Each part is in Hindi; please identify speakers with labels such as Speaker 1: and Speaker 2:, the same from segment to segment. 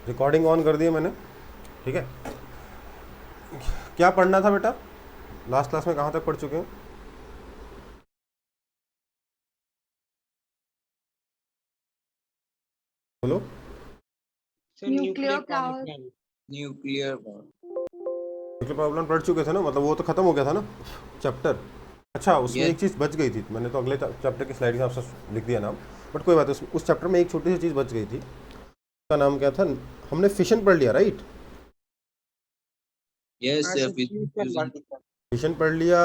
Speaker 1: रिकॉर्डिंग ऑन कर दी है मैंने, ठीक है। क्या पढ़ना था बेटा, लास्ट क्लास में कहाँ तक पढ़ चुके हैं? बोलो।
Speaker 2: Sir
Speaker 3: nuclear
Speaker 2: nuclear power
Speaker 3: power.
Speaker 2: Plant. Nuclear power.
Speaker 1: Nuclear power plant पढ़ चुके थे ना, मतलब वो तो खत्म हो गया था ना चैप्टर। अच्छा, उसमें
Speaker 2: यस।
Speaker 1: एक चीज़ बच गई थी, मैंने तो अगले चैप्टर की स्लाइड के हिसाब से लिख दिया नाम, बट कोई बात नहीं, उस चैप्टर में एक छोटी सी चीज़ बच गई थी, उसका नाम क्या था? हमने फिशन पढ़ लिया, राइट?
Speaker 2: यस
Speaker 3: हाँ
Speaker 2: sir,
Speaker 3: sir.
Speaker 2: Fusion particle.
Speaker 1: Fission पढ़ लिया,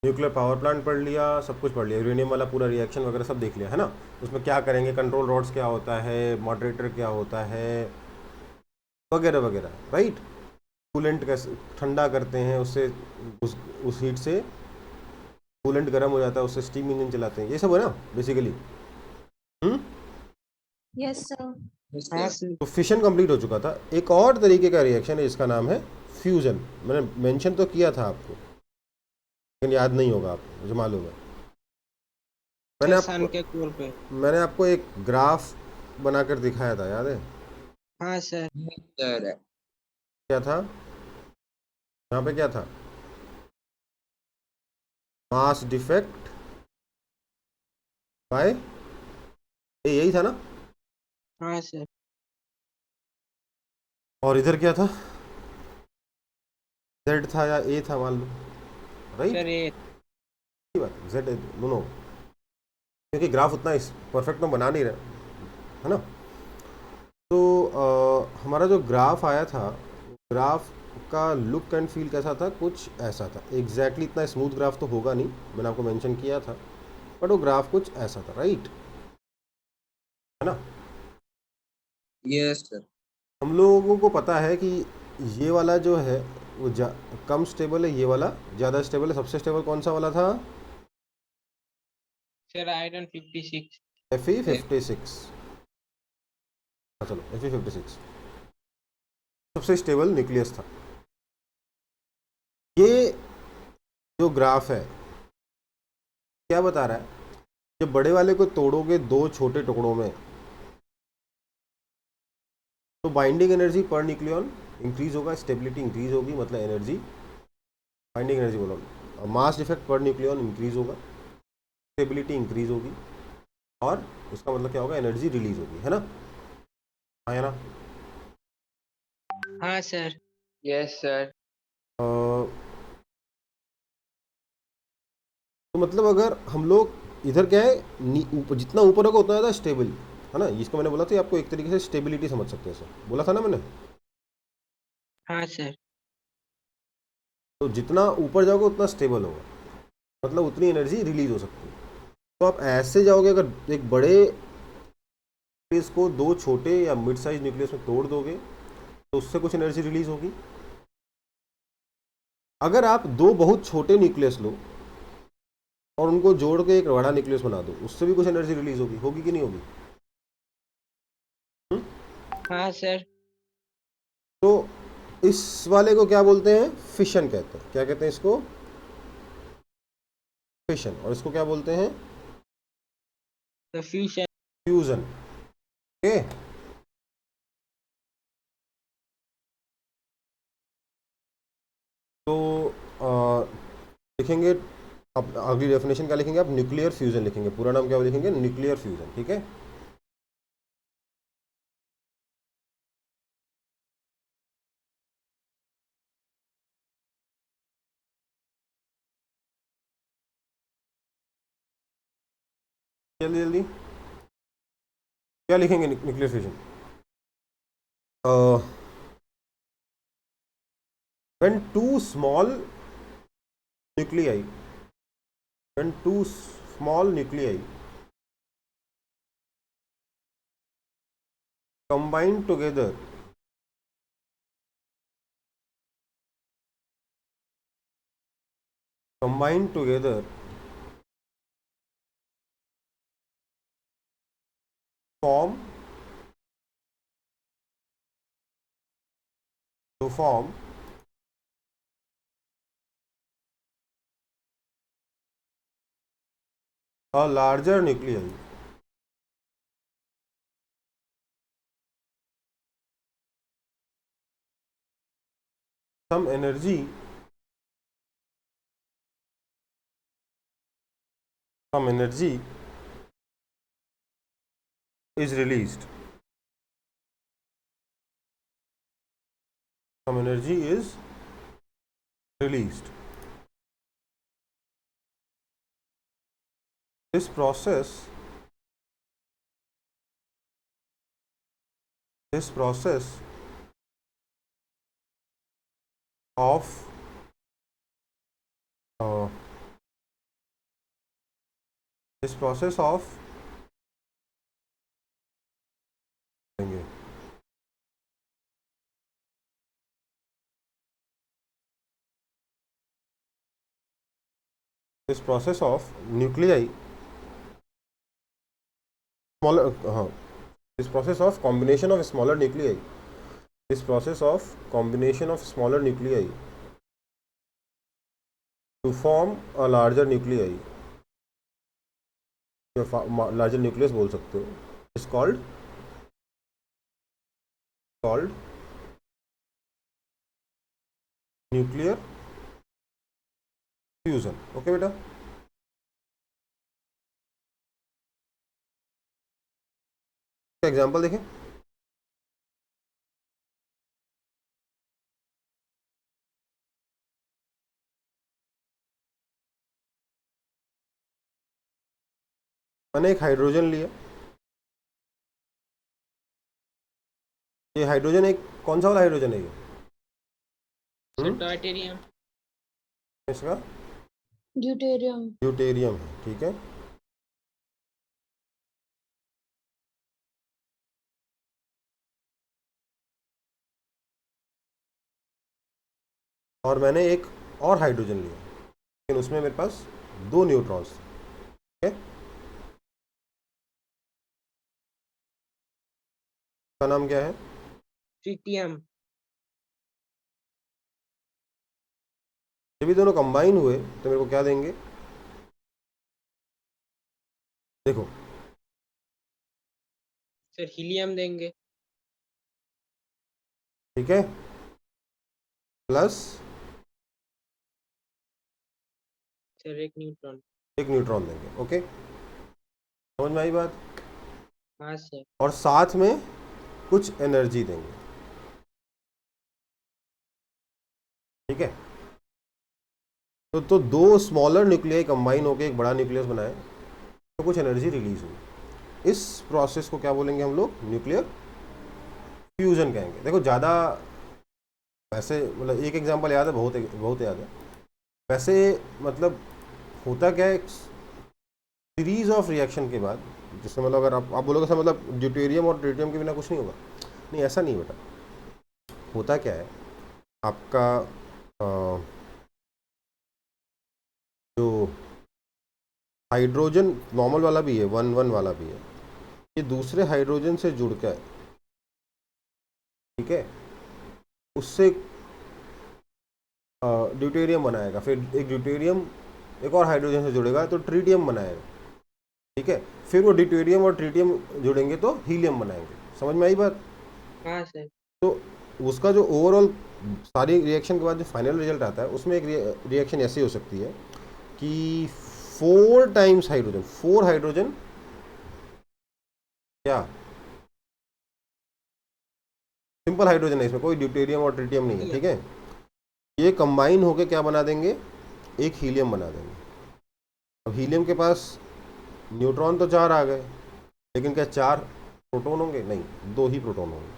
Speaker 1: न्यूक्लियर पावर प्लांट पढ़ लिया, सब कुछ पढ़ लिया, यूरेनियम वाला पूरा रिएक्शन वगैरह सब देख लिया है ना। उसमें क्या करेंगे, कंट्रोल रॉड्स क्या होता है, मॉडरेटर क्या होता है, वगैरह वगैरह, राइट। कूलेंट कैसे ठंडा करते हैं, उससे उस हीट से कूलेंट गर्म हो जाता है, उससे स्टीम इंजन चलाते हैं, ये सब है ना basically. Hmm.
Speaker 3: Yes sir.
Speaker 2: Yes
Speaker 3: हाँ
Speaker 2: सर।
Speaker 3: सर।
Speaker 1: तो फिशन कंप्लीट हो चुका था। एक और तरीके का रिएक्शन है, इसका नाम है फ्यूजन। मैंने मेंशन तो किया था आपको, लेकिन याद नहीं होगा आपको, मुझे मालूम है। मैंने
Speaker 2: सर सन
Speaker 1: आपको
Speaker 2: के कोर पे।
Speaker 1: मैंने आपको एक ग्राफ बनाकर दिखाया था, याद है?
Speaker 3: हाँ सर।
Speaker 2: Yes sir.
Speaker 1: क्या था यहाँ पे, क्या था? मास डिफेक्ट बाय, यही था ना।
Speaker 3: हाँ सर।
Speaker 1: और इधर क्या था? जेड था या ए था, मान लो, राइट।
Speaker 2: सर ये
Speaker 1: बात जेड, नो नो, क्योंकि ग्राफ उतना इस परफेक्ट में बना नहीं रहे, है ना। तो हमारा जो ग्राफ आया था, ग्राफ का लुक एंड फील कैसा था? कुछ ऐसा था। एग्जैक्टली इतना स्मूथ ग्राफ तो होगा नहीं, मैंने आपको मेंशन किया था, बट वो ग्राफ कुछ ऐसा था, राइट, है ना।
Speaker 2: Yes sir.
Speaker 1: हम लोगों को पता है कि ये वाला जो है वो कम स्टेबल है, ये वाला ज़्यादा स्टेबल है। सबसे स्टेबल कौन सा वाला था?
Speaker 2: Sir iron 56।
Speaker 1: Fe56। चलो, Fe56 सबसे स्टेबल न्यूक्लियस था। ये जो ग्राफ है क्या बता रहा है? जब बड़े वाले को तोड़ोगे दो छोटे टुकड़ों में, तो binding energy per nucleon increase होगा, स्टेबिलिटी इंक्रीज होगी, मतलब एनर्जी, बाइंडिंग एनर्जी बोलो, mass defect per nucleon increase होगा, स्टेबिलिटी इंक्रीज होगी, और उसका मतलब क्या होगा? एनर्जी रिलीज होगी, है ना। हाँ, है ना।
Speaker 3: हाँ सर।
Speaker 2: Yes sir.
Speaker 1: अ, तो मतलब अगर हम लोग इधर क्या है, जितना ऊपर होगा उतना ज़्यादा स्टेबल, है ना। इसको मैंने बोला था आपको, एक तरीके से स्टेबिलिटी समझ सकते हैं, सर बोला था ना मैंने।
Speaker 3: हाँ सर।
Speaker 1: तो जितना ऊपर जाओगे उतना स्टेबल होगा, मतलब उतनी एनर्जी रिलीज हो सकती है। तो आप ऐसे जाओगे, अगर एक बड़े न्यूक्लियस को दो छोटे या मिड साइज न्यूक्लियस में तोड़ दोगे, तो उससे कुछ एनर्जी रिलीज होगी। अगर आप दो बहुत छोटे न्यूक्लियस लो और उनको जोड़ के एक बड़ा न्यूक्लियस बना दो, उससे भी कुछ एनर्जी रिलीज होगी, होगी कि नहीं होगी? हुँ?
Speaker 3: हाँ सर।
Speaker 1: तो इस वाले को क्या बोलते हैं? फिशन कहते हैं। क्या कहते हैं इसको? फिशन। और इसको क्या बोलते हैं?
Speaker 3: तो फ्यूजन।
Speaker 1: फ्यूजन। ओके। तो लिखेंगे, अब अगली डेफिनेशन क्या लिखेंगे आप? न्यूक्लियर फ्यूजन लिखेंगे, पूरा नाम क्या लिखेंगे? न्यूक्लियर फ्यूजन, ठीक है। जल्दी जल्दी, क्या लिखेंगे nuclear fusion? When two small nuclei when two small nuclei combine together combine together form to form a larger nuclei, some energy is released. Some energy is released. This process of this process of this process of nuclei smaller this process of combination of smaller nuclei to form a larger nuclei, larger nucleus बोल सकते हो, is called nuclear fusion. Okay बेटा, एग्जांपल देखें. मैंने एक हाइड्रोजन लिया. ये हाइड्रोजन एक कौन सा वाला हाइड्रोजन है ये?
Speaker 3: Deuterium.
Speaker 1: इसका
Speaker 4: ड्यूटेरियम
Speaker 1: ड्यूटेरियम है. ठीक है, और मैंने एक और हाइड्रोजन लिया, लेकिन उसमें मेरे पास 2 न्यूट्रॉन्स थे. ठीक है, उसका नाम क्या है?
Speaker 3: Tritium.
Speaker 1: जब ये दोनों कंबाइन हुए तो मेरे को क्या देंगे? देखो,
Speaker 3: सर हीलियम देंगे.
Speaker 1: ठीक है, प्लस
Speaker 3: सर एक न्यूट्रॉन.
Speaker 1: एक न्यूट्रॉन देंगे. ओके, समझ में आई बात?
Speaker 3: हाँ सर.
Speaker 1: और साथ में कुछ एनर्जी देंगे. ठीक है, तो 2 स्मॉलर न्यूक्लियाई कंबाइन होकर एक बड़ा न्यूक्लियस बनाए, तो कुछ एनर्जी रिलीज हुई. इस प्रोसेस को क्या बोलेंगे हम लोग? न्यूक्लियर फ्यूजन कहेंगे. देखो, ज़्यादा वैसे मतलब एक एग्जांपल याद है, बहुत याद है. वैसे मतलब होता क्या है, सीरीज ऑफ रिएक्शन के बाद, जिसमें मतलब अगर आप बोलोगे सर मतलब ड्यूटेरियम और ट्रिटियम के बिना कुछ नहीं होगा, नहीं, ऐसा नहीं बेटा. होता क्या है, आपका जो हाइड्रोजन नॉर्मल वाला भी है, 1 1 वाला भी है, ये दूसरे हाइड्रोजन से जुड़ कर, ठीक है, उससे ड्यूटेरियम बनाएगा. फिर एक ड्यूटेरियम एक और हाइड्रोजन से जुड़ेगा तो ट्रिटियम बनाएगा. ठीक है, फिर वो ड्यूटेरियम और ट्रिटियम जुड़ेंगे तो हीलियम बनाएंगे. समझ में आई बात?
Speaker 3: हाँ सर.
Speaker 1: तो उसका जो ओवरऑल सारी रिएक्शन के बाद जो फाइनल रिजल्ट आता है, उसमें एक रिएक्शन ऐसी हो सकती है कि 4 टाइम्स हाइड्रोजन, 4 हाइड्रोजन क्या सिंपल हाइड्रोजन है, इसमें कोई ड्यूटेरियम और ट्रिटियम नहीं है. ठीक है, ये कंबाइन होके क्या बना देंगे? एक हीलियम बना देंगे. अब हीलियम के पास न्यूट्रॉन तो 4 आ गए, लेकिन क्या 4 प्रोटॉन होंगे? नहीं, 2 ही प्रोटॉन होंगे.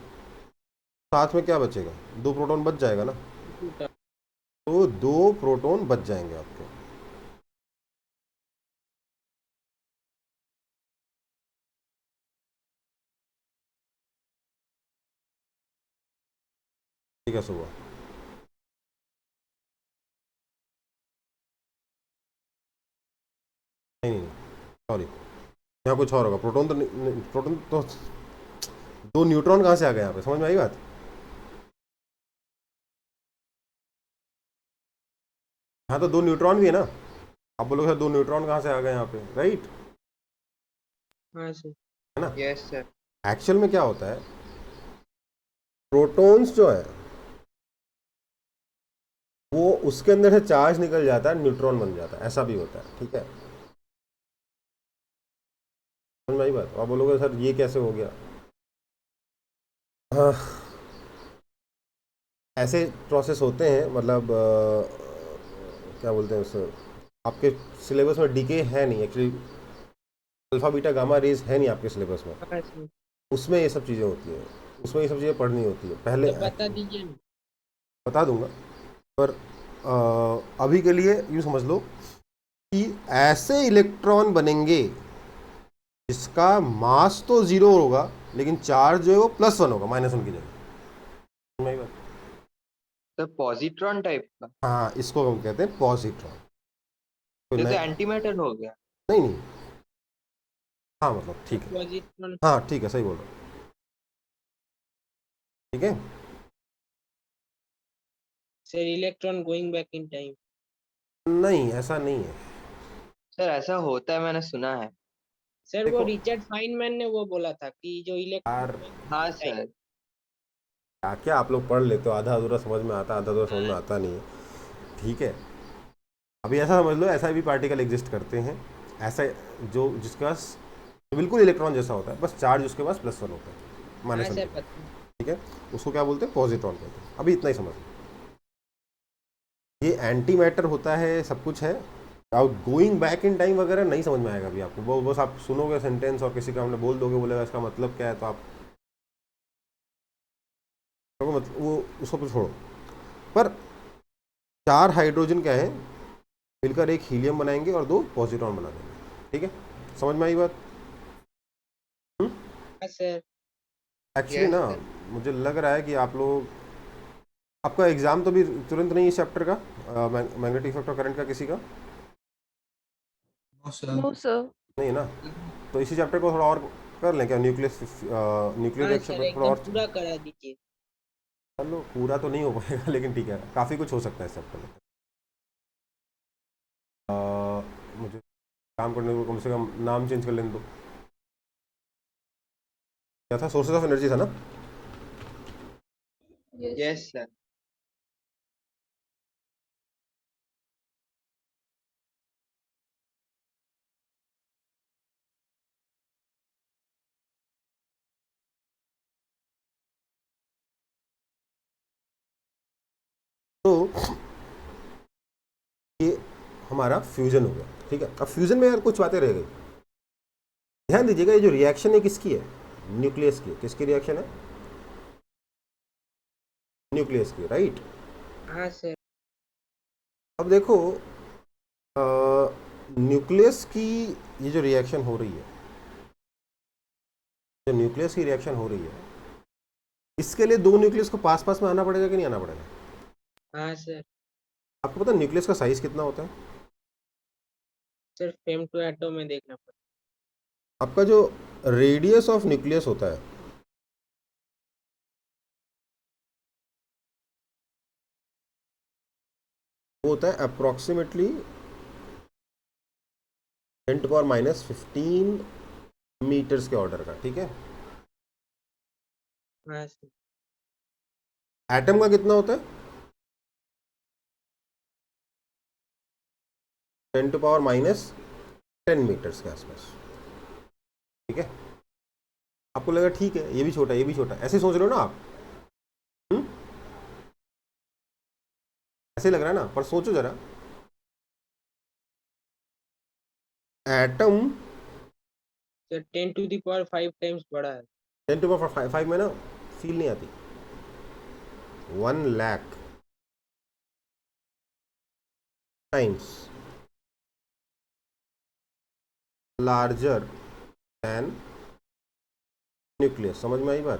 Speaker 1: साथ में क्या बचेगा? 2 प्रोटॉन बच जाएगा ना, तो 2 प्रोटॉन बच जाएंगे आपके. ठीक है, सुबह नहीं, सॉरी, यहाँ कुछ और होगा. प्रोटॉन तो 2 न्यूट्रॉन कहाँ से आ गए यहाँ पे? समझ में आई बात? हाँ, तो 2 न्यूट्रॉन भी है ना. आप बोलोगे सर 2 न्यूट्रॉन कहाँ से आ गए यहाँ पे? राइट,
Speaker 3: हाँ सर.
Speaker 1: है ना.
Speaker 2: Yes, sir.
Speaker 1: एक्चुअल में क्या होता है, प्रोटॉन्स जो है वो उसके अंदर से चार्ज निकल जाता है, न्यूट्रॉन बन जाता है, ऐसा भी होता है। ठीक है, समझ में आई बात? आप बोलोगे सर ये कैसे हो गया? हाँ, ऐसे प्रोसेस होते हैं, मतलब क्या बोलते हैं उसे, आपके सिलेबस में डीके है नहीं actually, alpha beta gamma rays है नहीं आपके सिलेबस में,
Speaker 3: हाँ सर।
Speaker 1: उसमें ये सब चीज़ें होती हैं, उसमें ये सब चीज़ें पढ़नी होती है पहले।
Speaker 3: तो बता दीजिए ना।
Speaker 1: बता दूंगा, पर अभी के लिए यूँ समझ लो कि ऐसे इलेक्ट्रॉन बनेंगे जिसका मास तो जीरो होगा लेकिन चार्ज जो है वो +1 होगा, -1 की जगह। समझ में आई बात?
Speaker 2: तो पॉजिट्रॉन टाइप का,
Speaker 1: हाँ, इसको हम कहते हैं पॉजिट्रॉन। तो
Speaker 2: जैसे
Speaker 1: नहीं
Speaker 2: एंटी मैटर हो गया।
Speaker 1: नहीं, हाँ मतलब
Speaker 3: तो
Speaker 1: ठीक है,
Speaker 3: पॉजिट्रॉन।
Speaker 1: हाँ ठीक है, सही बोल रहे हो, ठीक है।
Speaker 3: Sir electron going back in time.
Speaker 1: नहीं, ऐसा नहीं है।
Speaker 2: सर ऐसा होता है, मैंने सुना है।
Speaker 3: सर वो
Speaker 1: देखो
Speaker 3: रिचर्ड फाइनमैन ने वो बोला था कि जो इलेक्ट्रॉन
Speaker 1: यार,
Speaker 3: गोइंग
Speaker 2: हाँ
Speaker 3: टाइम।
Speaker 2: सर।
Speaker 1: क्या क्या आप लोग पढ़ लेते हो, आधा अधूरा समझ में आता, आधा अधूरा समझ में आता नहीं है। ठीक है, अभी ऐसा समझ लो, ऐसा भी पार्टिकल एग्जिस्ट करते हैं, ऐसा जो जिसके पास बिल्कुल इलेक्ट्रॉन जैसा होता है, बस चार्ज उसके पास +1 होता है,
Speaker 3: हाँ
Speaker 1: -1
Speaker 3: सर
Speaker 1: की।
Speaker 3: पता है।
Speaker 1: ठीक है, उसको क्या बोलते हैं? पॉजिट्रॉन कहते हैं। अभी इतना ही समझ लो, ये एंटी मैटर होता है, सब कुछ है। अब गोइंग बैक इन टाइम वगैरह नहीं समझ में आएगा अभी आपको, वो बस आप सुनोगे सेंटेंस और किसी का हमने बोल दोगे, बोलेगा इसका मतलब क्या है, तो आप मतलब वो उसको तो छोड़ो। पर 4 हाइड्रोजन क्या है, मिलकर एक हीलियम बनाएंगे और 2 पॉजिट्रॉन बना देंगे। ठीक है, समझ में आई बात?
Speaker 3: हाँ सर।
Speaker 1: एक्चुअली
Speaker 2: यस
Speaker 1: ना,
Speaker 2: सर।
Speaker 1: मुझे लग रहा है कि आप लोग, आपका एग्जाम तो भी तुरंत नहीं इस चैप्टर का, मैग्नेटिक इफेक्ट ऑफ करंट का किसी का
Speaker 2: नो सर।
Speaker 5: No, sir.
Speaker 1: नहीं है ना? तो इसी चैप्टर को थोड़ा और कर लें क्या, न्यूक्लियस न्यूक्लियर
Speaker 3: हाँ
Speaker 1: रिएक्शन
Speaker 3: सर
Speaker 1: पर थोड़ा
Speaker 3: एकदम
Speaker 1: और।
Speaker 3: पूरा करा दीजिए।
Speaker 1: चलो पूरा तो नहीं हो पाएगा लेकिन ठीक है, काफ़ी कुछ हो सकता है इस चैप्टर में। मुझे काम करने को कम से कम नाम चेंज कर लेने दो। क्या था? सोर्सेज ऑफ एनर्जी था ना?
Speaker 4: Yes.
Speaker 2: Yes sir.
Speaker 1: तो ये हमारा फ्यूजन हो गया। ठीक है, अब फ्यूजन में यार कुछ बातें रह गई, ध्यान दीजिएगा। ये जो रिएक्शन है किसकी है? न्यूक्लियस की। किसकी रिएक्शन है? न्यूक्लियस की, राइट।
Speaker 3: हाँ सर।
Speaker 1: अब देखो, न्यूक्लियस की ये जो रिएक्शन हो रही है, जो न्यूक्लियस की रिएक्शन हो रही है, इसके लिए 2 न्यूक्लियस को पास पास में आना पड़ेगा कि नहीं आना पड़ेगा?
Speaker 3: हाँ सर।
Speaker 1: आपको पता है न्यूक्लियस का साइज कितना होता है?
Speaker 3: सर फेम टू एटम में देखना पड़ेगा।
Speaker 1: आपका जो रेडियस ऑफ न्यूक्लियस होता है, वो होता है अप्रोक्सीमेटली 10⁻⁻15 मीटर्स के ऑर्डर का। ठीक है,
Speaker 3: हाँ सर।
Speaker 1: एटम का कितना होता है? 10⁻10 मीटर्स के आसपास। ठीक है, आपको लगा ठीक है ये भी छोटा, ये भी छोटा, ऐसे सोच रहे हो ना आप? हम्म? ऐसे लग रहा है ना, पर सोचो जरा, एटम
Speaker 3: सर 10⁵ टाइम्स बड़ा है।
Speaker 1: 10⁵ में ना फील नहीं आती। 1,00,000 टाइम्स लार्जर दैन न्यूक्लियस। समझ में आई बात?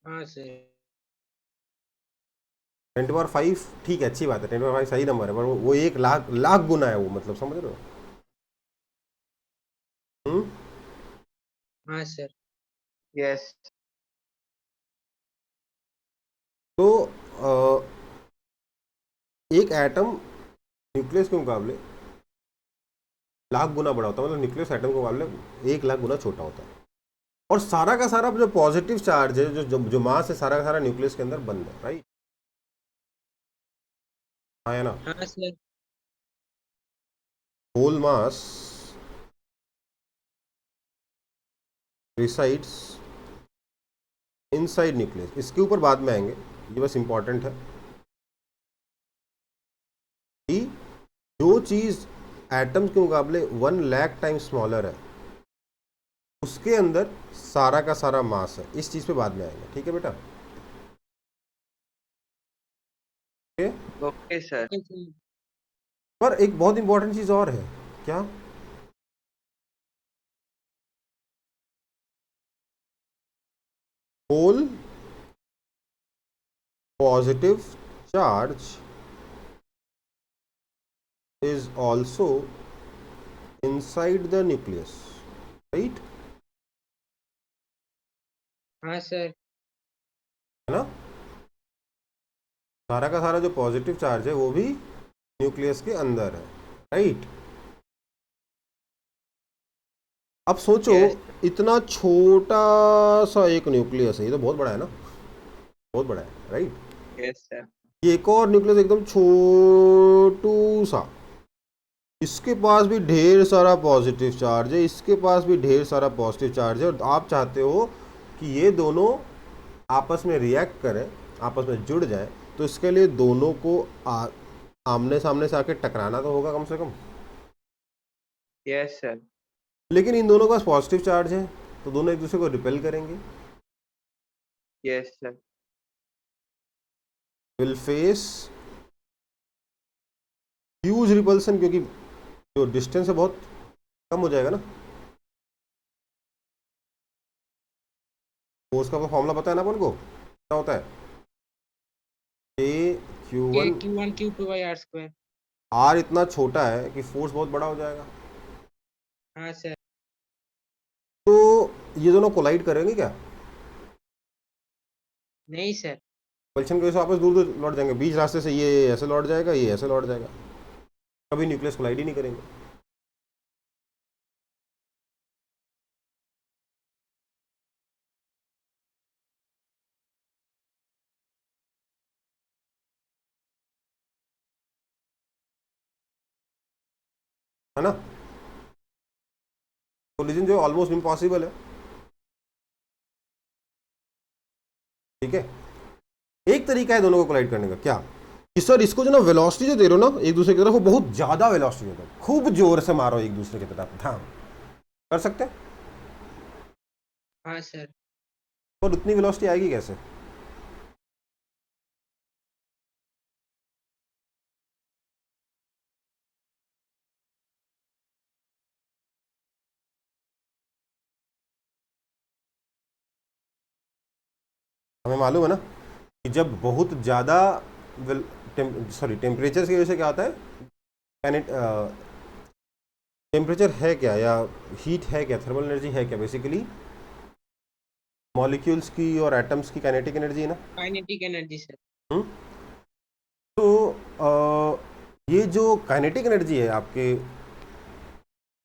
Speaker 3: हाँ सर।
Speaker 1: 10⁵ ठीक है, अच्छी बात है, 10⁵ सही नंबर है, पर वो 1,00,000 लाख गुना है वो, मतलब समझ रहे हो? हम्म?
Speaker 3: हाँ सर।
Speaker 2: यस।
Speaker 1: तो एक एटम न्यूक्लियस के मुकाबले लाख गुना बड़ा होता है, मतलब न्यूक्लियस एटम के मुकाबले 1,00,000 गुना छोटा होता है। और सारा का सारा जो पॉजिटिव चार्ज है, जो मास है, सारा का सारा न्यूक्लियस के अंदर बंद है, राइट। आया ना?
Speaker 3: हाँ sir.
Speaker 1: Whole mass resides inside nucleus. इसके ऊपर बाद में आएंगे, ये बस इंपॉर्टेंट है कि जो चीज़ एटम्स के मुकाबले 1 लाख टाइम स्मॉलर है उसके अंदर सारा का सारा मास है। इस चीज़ पे बाद में आएंगे, ठीक है बेटा? Okay.
Speaker 2: Okay sir.
Speaker 3: Okay sir.
Speaker 1: पर एक बहुत इंपॉर्टेंट चीज़ और है। क्या? Whole positive charge is also inside the nucleus, right?
Speaker 3: हाँ सर।
Speaker 1: है ना? सारा का सारा जो पॉजिटिव चार्ज है वो भी न्यूक्लियस के अंदर है, राइट? अब सोचो,
Speaker 2: Yes.
Speaker 1: इतना छोटा सा एक न्यूक्लियस है, ये तो बहुत बड़ा है ना, बहुत बड़ा है, राइट?
Speaker 2: Yes sir.
Speaker 1: ये एक और न्यूक्लियस एकदम छोटू सा, इसके पास भी ढेर सारा पॉजिटिव चार्ज है, इसके पास भी ढेर सारा पॉजिटिव चार्ज है, और आप चाहते हो कि ये दोनों आपस में रिएक्ट करें, आपस में जुड़ जाएं, तो इसके लिए दोनों को आमने सामने से आके टकराना तो होगा कम से कम।
Speaker 2: Yes sir.
Speaker 1: लेकिन इन दोनों के पास पॉजिटिव चार्ज है, तो दोनों एक दूसरे को रिपेल करेंगे,
Speaker 2: Yes sir.
Speaker 1: Will face huge repulsion, क्योंकि जो डिस्टेंस है बहुत कम हो जाएगा ना। फोर्स का फॉर्मूला पता है ना अपन को, क्या होता है? Q1
Speaker 3: Q1 Q2 by R square।
Speaker 1: R इतना छोटा है कि फोर्स बहुत बड़ा हो जाएगा,
Speaker 3: हाँ सर।
Speaker 1: तो ये दोनों कोलाइड करेंगे क्या?
Speaker 3: नहीं सर।
Speaker 1: पल्शन की वजह से आपस दूर दूर लौट जाएंगे, बीच रास्ते से ये ऐसे लौट जाएगा, ये ऐसे लौट जाएगा, कभी न्यूक्लियस कोलाइड ही नहीं करेंगे। है ना? कोलिजन जो ऑलमोस्ट इम्पॉसिबल है, ठीक है? एक तरीका है दोनों को कोलाइड करने का, क्या कि सर इसको जो ना वेलोसिटी जो दे रहे हो ना एक दूसरे की तरफ, वो बहुत ज्यादा वेलोसिटी दे दो, खूब जोर से मारो एक दूसरे की तरफ, धाम कर सकते हैं,
Speaker 3: हाँ सर।
Speaker 1: और उतनी वेलोसिटी आएगी कैसे? हमें मालूम है ना कि जब बहुत ज़्यादा टेम्परेचर की वजह से क्या होता है, टेम्परेचर है क्या या हीट है क्या, थर्मल एनर्जी है क्या, बेसिकली मॉलिक्यूल्स की और एटम्स की काइनेटिक एनर्जी है ना।
Speaker 3: Kinetic energy sir.
Speaker 1: तो ये जो काइनेटिक एनर्जी है आपके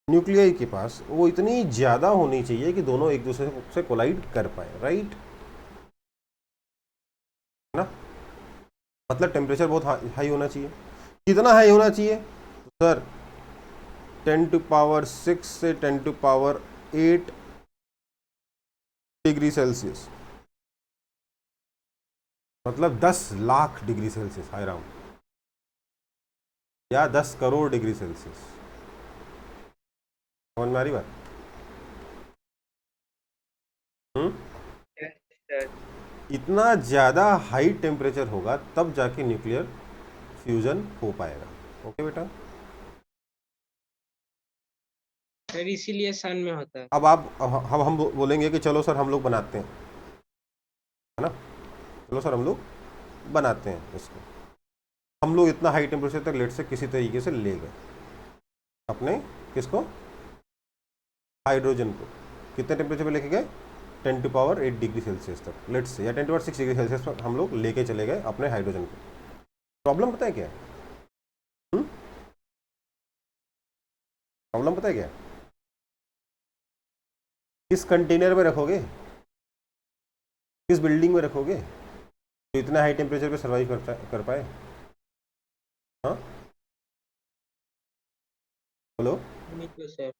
Speaker 1: न्यूक्लियाई के पास, वो इतनी ज़्यादा होनी चाहिए कि दोनों एक दूसरे से कोलाइड कर पाए, राइट? है ना? मतलब टेम्परेचर बहुत हाई होना चाहिए। कितना हाई होना चाहिए? तो सर 10⁶ से 10⁸ डिग्री सेल्सियस, मतलब 10 lakh degree Celsius, high round, या 10 करोड़ डिग्री सेल्सियस। समझ में आ रही बात?
Speaker 2: Yes sir.
Speaker 1: इतना ज़्यादा हाई टेम्परेचर होगा तब जाके न्यूक्लियर फ्यूजन हो पाएगा। ओके बेटा?
Speaker 3: सर इसीलिए सन में होता है।
Speaker 1: अब हम बोलेंगे कि चलो सर हम लोग बनाते हैं, है ना? चलो सर हम लोग बनाते हैं इसको। हम लोग इतना हाई टेम्परेचर तक लेट से किसी तरीके से ले गए अपने, किसको? हाइड्रोजन को। कितने टेम्परेचर पे लेके गए? 10⁸ डिग्री सेल्सियस तक लेट से, या 10⁶ डिग्री सेल्सियस पर हम लोग लेके चले गए अपने हाइड्रोजन को। प्रॉब्लम पता है क्या है? प्रॉब्लम पता है क्या है? किस कंटेनर में रखोगे, किस बिल्डिंग में रखोगे जो इतना हाई टेम्परेचर पे सर्वाइव कर पाए? हाँ बोलो।
Speaker 3: नहीं तो सर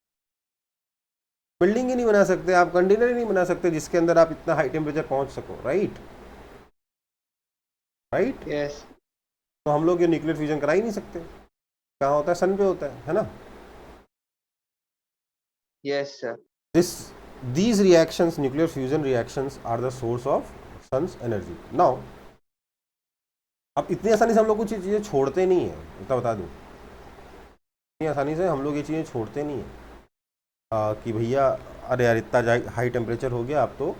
Speaker 1: बिल्डिंग ही नहीं बना सकते आप, कंटेनर ही नहीं बना सकते जिसके अंदर आप इतना हाई टेम्परेचर पहुंच सको, राइट राइट।
Speaker 2: Yes.
Speaker 1: तो हम लोग ये न्यूक्लियर फ्यूजन करा ही नहीं सकते। कहाँ होता है? सन पे होता है ना।
Speaker 2: Yes, sir.
Speaker 1: These reactions, nuclear fusion reactions, are the source of sun's energy. Now, अब इतनी आसानी से हम लोग कुछ चीज़ें छोड़ते नहीं है, इतना बता दूं। इतनी आसानी से हम लोग ये चीज़ें छोड़ते नहीं है कि भैया अरे यार इतना हाई टेम्परेचर हो गया, आप तो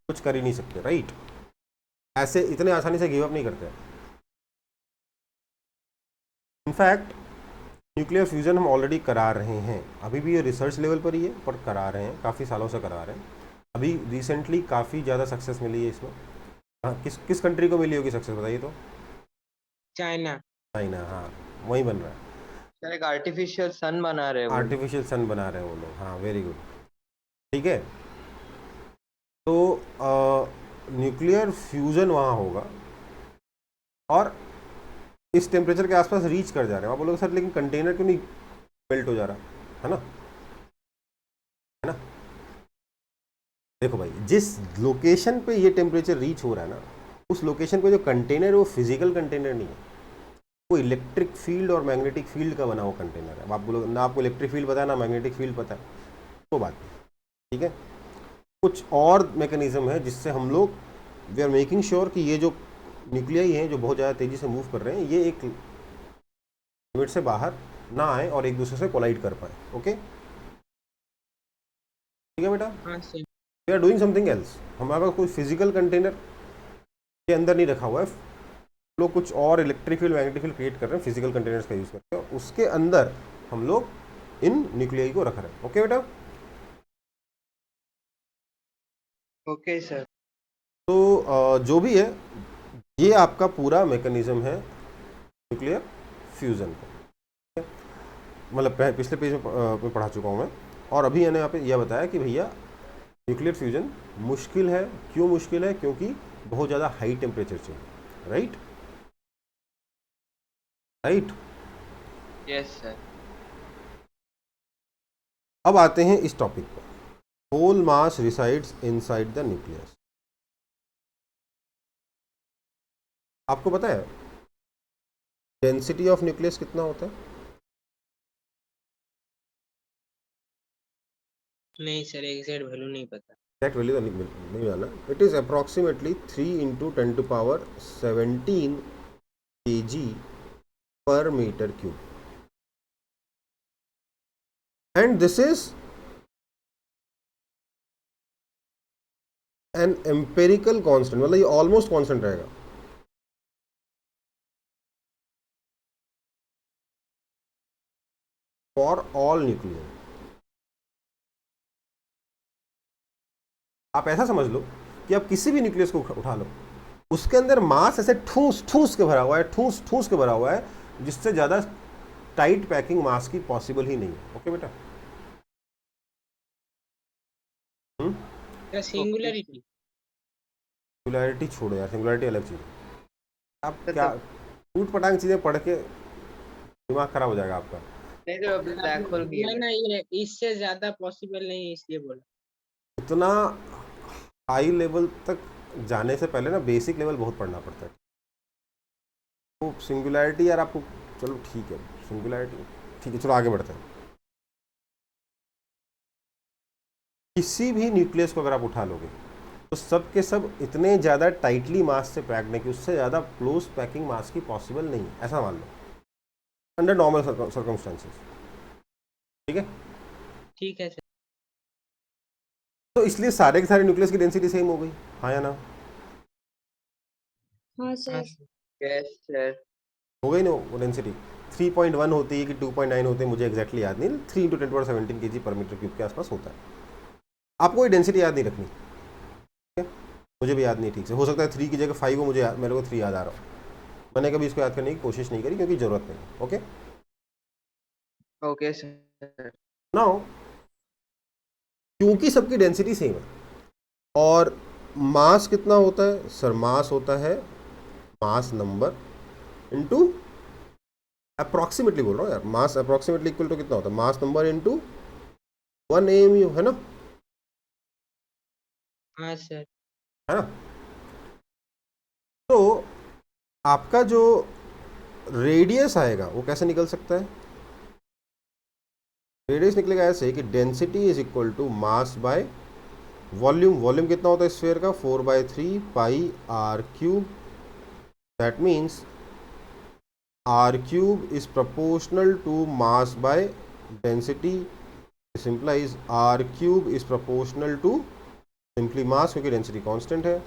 Speaker 1: कुछ कर ही नहीं सकते, राइट। ऐसे इतने आसानी से गिव अप नहीं करते। इनफैक्ट न्यूक्लियर फ्यूजन हम ऑलरेडी करा रहे हैं, अभी भी ये रिसर्च लेवल पर ही है पर करा रहे हैं, काफ़ी सालों से करा रहे हैं। अभी रिसेंटली काफ़ी ज़्यादा सक्सेस मिली है इसमें। हाँ, किस कंट्री को मिली होगी सक्सेस बताइए तो?
Speaker 3: चाइना।
Speaker 1: चाइना, हाँ वहीं बन रहा है।
Speaker 2: सर एक आर्टिफिशियल सन बना रहे हैं वो।
Speaker 1: आर्टिफिशियल सन बना रहे हैं वो लोग, हाँ वेरी गुड, ठीक है। तो न्यूक्लियर फ्यूजन वहाँ होगा और इस टेम्परेचर के आसपास रीच कर जा रहे हैं। आप बोलोगे सर लेकिन कंटेनर क्यों नहीं मेल्ट हो जा रहा, है ना? देखो भाई, जिस लोकेशन पे ये टेम्परेचर रीच हो रहा है ना, उस लोकेशन पे जो कंटेनर है वो फिजिकल कंटेनर नहीं है, वो इलेक्ट्रिक फील्ड और मैग्नेटिक फील्ड का बना हुआ कंटेनर है। अब आप बोलोगे ना आपको इलेक्ट्रिक फील्ड पता है ना मैग्नेटिक फील्ड पता है, वो बात नहीं, ठीक है। कुछ और मैकेनिज्म है जिससे हम लोग वी आर मेकिंग श्योर कि ये जो न्यूक्लियाई हैं जो बहुत ज़्यादा तेज़ी से मूव कर रहे हैं, ये एक लिमिट से बाहर ना आए और एक दूसरे से कोलाइड कर पाए। ओके, ठीक है बेटा।
Speaker 3: हाँ sir.
Speaker 1: We are doing something else. हमारे पास कोई फिजिकल कंटेनर के अंदर नहीं रखा हुआ है, लोग कुछ और electric field magnetic field create कर रहे हैं फिजिकल कंटेनर्स का यूज़ करके, और उसके अंदर हम लोग इन न्यूक्लियाई को रख रहे हैं। ओके बेटा।
Speaker 2: Okay sir.
Speaker 1: तो जो भी है ये आपका पूरा मैकेनिज्म है न्यूक्लियर फ्यूज़न का, मतलब पिछले पेज में पढ़ा चुका हूँ मैं। और अभी मैंने यहाँ पे यह बताया कि भैया न्यूक्लियर फ्यूजन मुश्किल है। क्यों मुश्किल है? क्योंकि बहुत ज़्यादा हाई टेम्परेचर चाहिए, राइट राइट।
Speaker 2: Yes sir.
Speaker 1: अब आते हैं इस टॉपिक पर, whole mass resides inside the nucleus. आपको पता है डेंसिटी ऑफ न्यूक्लियस कितना होता है?
Speaker 3: नहीं सर, एग्जैक्ट वैल्यू नहीं पता।
Speaker 1: एग्जैक्ट वैल्यू नहीं जाना। It is approximately 3 × 10⁻17 kg per meter cube, and this is an empirical constant, मतलब ये ऑलमोस्ट कांस्टेंट रहेगा। For all nuclear. आप ऐसा समझ लो कि आप किसी भी न्यूक्लियस को उठा लो, उसके अंदर मास ऐसे ठूस ठूस के भरा हुआ है, ठूस ठूस के भरा हुआ है, जिससे ज़्यादा टाइट पैकिंग मास की पॉसिबल ही नहीं है। ओके बेटा।
Speaker 3: सिंगुलरिटी।
Speaker 1: सिंगुलैरिटी छोड़ो यार, सिंगुलैरिटी अलग चीज़ है। आप क्या टूट पटांग चीज़ें पढ़ के दिमाग खराब हो जाएगा आपका।
Speaker 2: नहीं तो ब्लैक होल की
Speaker 3: ना ये इससे ज्यादा पॉसिबल नहीं है, इसलिए बोला।
Speaker 1: उतना हाई लेवल तक जाने से पहले ना बेसिक लेवल बहुत पढ़ना पड़ता है। तो सिंगुलैरिटी यार आपको, चलो ठीक है सिंगुलैरिटी ठीक है, चलो आगे बढ़ते हैं। किसी भी न्यूक्लियस को अगर आप उठा लोगे तो सब के सब इतने ज़्यादा टाइटली मास से पैक्ड नहीं कि उससे ज़्यादा क्लोज पैकिंग मास की पॉसिबल नहीं है, ऐसा मान लो अंडर नॉर्मल सर्कमस्टेंसेस। ठीक है,
Speaker 3: ठीक है सर।
Speaker 1: तो इसलिए सारे के सारे न्यूक्लियस की डेंसिटी सेम हो गई, हाँ या ना?
Speaker 4: हाँ
Speaker 3: हाँ
Speaker 4: सर।
Speaker 3: सर।
Speaker 2: Yes sir.
Speaker 1: हो गई ना वो डेंसिटी। 3.1 होती है कि 2.9 होते हैं मुझे एग्जैक्टली याद नहीं, 3 × 10⁻17 kg per meter cube के आसपास होता है। आपको ये डेंसिटी याद नहीं रखनी, ठीक है? मुझे भी याद नहीं ठीक से, हो सकता है 3 की जगह 5 हो, मेरे को 3 याद आ रहा हो। मैंने कभी इसको याद करने की कोशिश नहीं करी क्योंकि ज़रूरत नहीं। Okay
Speaker 2: okay sir.
Speaker 1: नाउ क्योंकि सबकी डेंसिटी सेम है और मास कितना होता है सर? मास होता है मास नंबर इनटू अप्रॉक्सीमेटली बोल रहा हूँ यार, मास अप्रॉक्सीमेटली इक्वल टू कितना होता है, मास नंबर इनटू 1 AMU, है ना,
Speaker 3: हाँ सर।
Speaker 1: है ना। तो आपका जो रेडियस आएगा वो कैसे निकल सकता है, रेडियस निकलेगा ऐसे कि density is equal to mass by volume. Volume कितना होता है स्फीयर का, 4/3 pi r cube. That means r cube is proportional to mass by density. This implies r cube is proportional to simply mass, क्योंकि डेंसिटी कांस्टेंट है।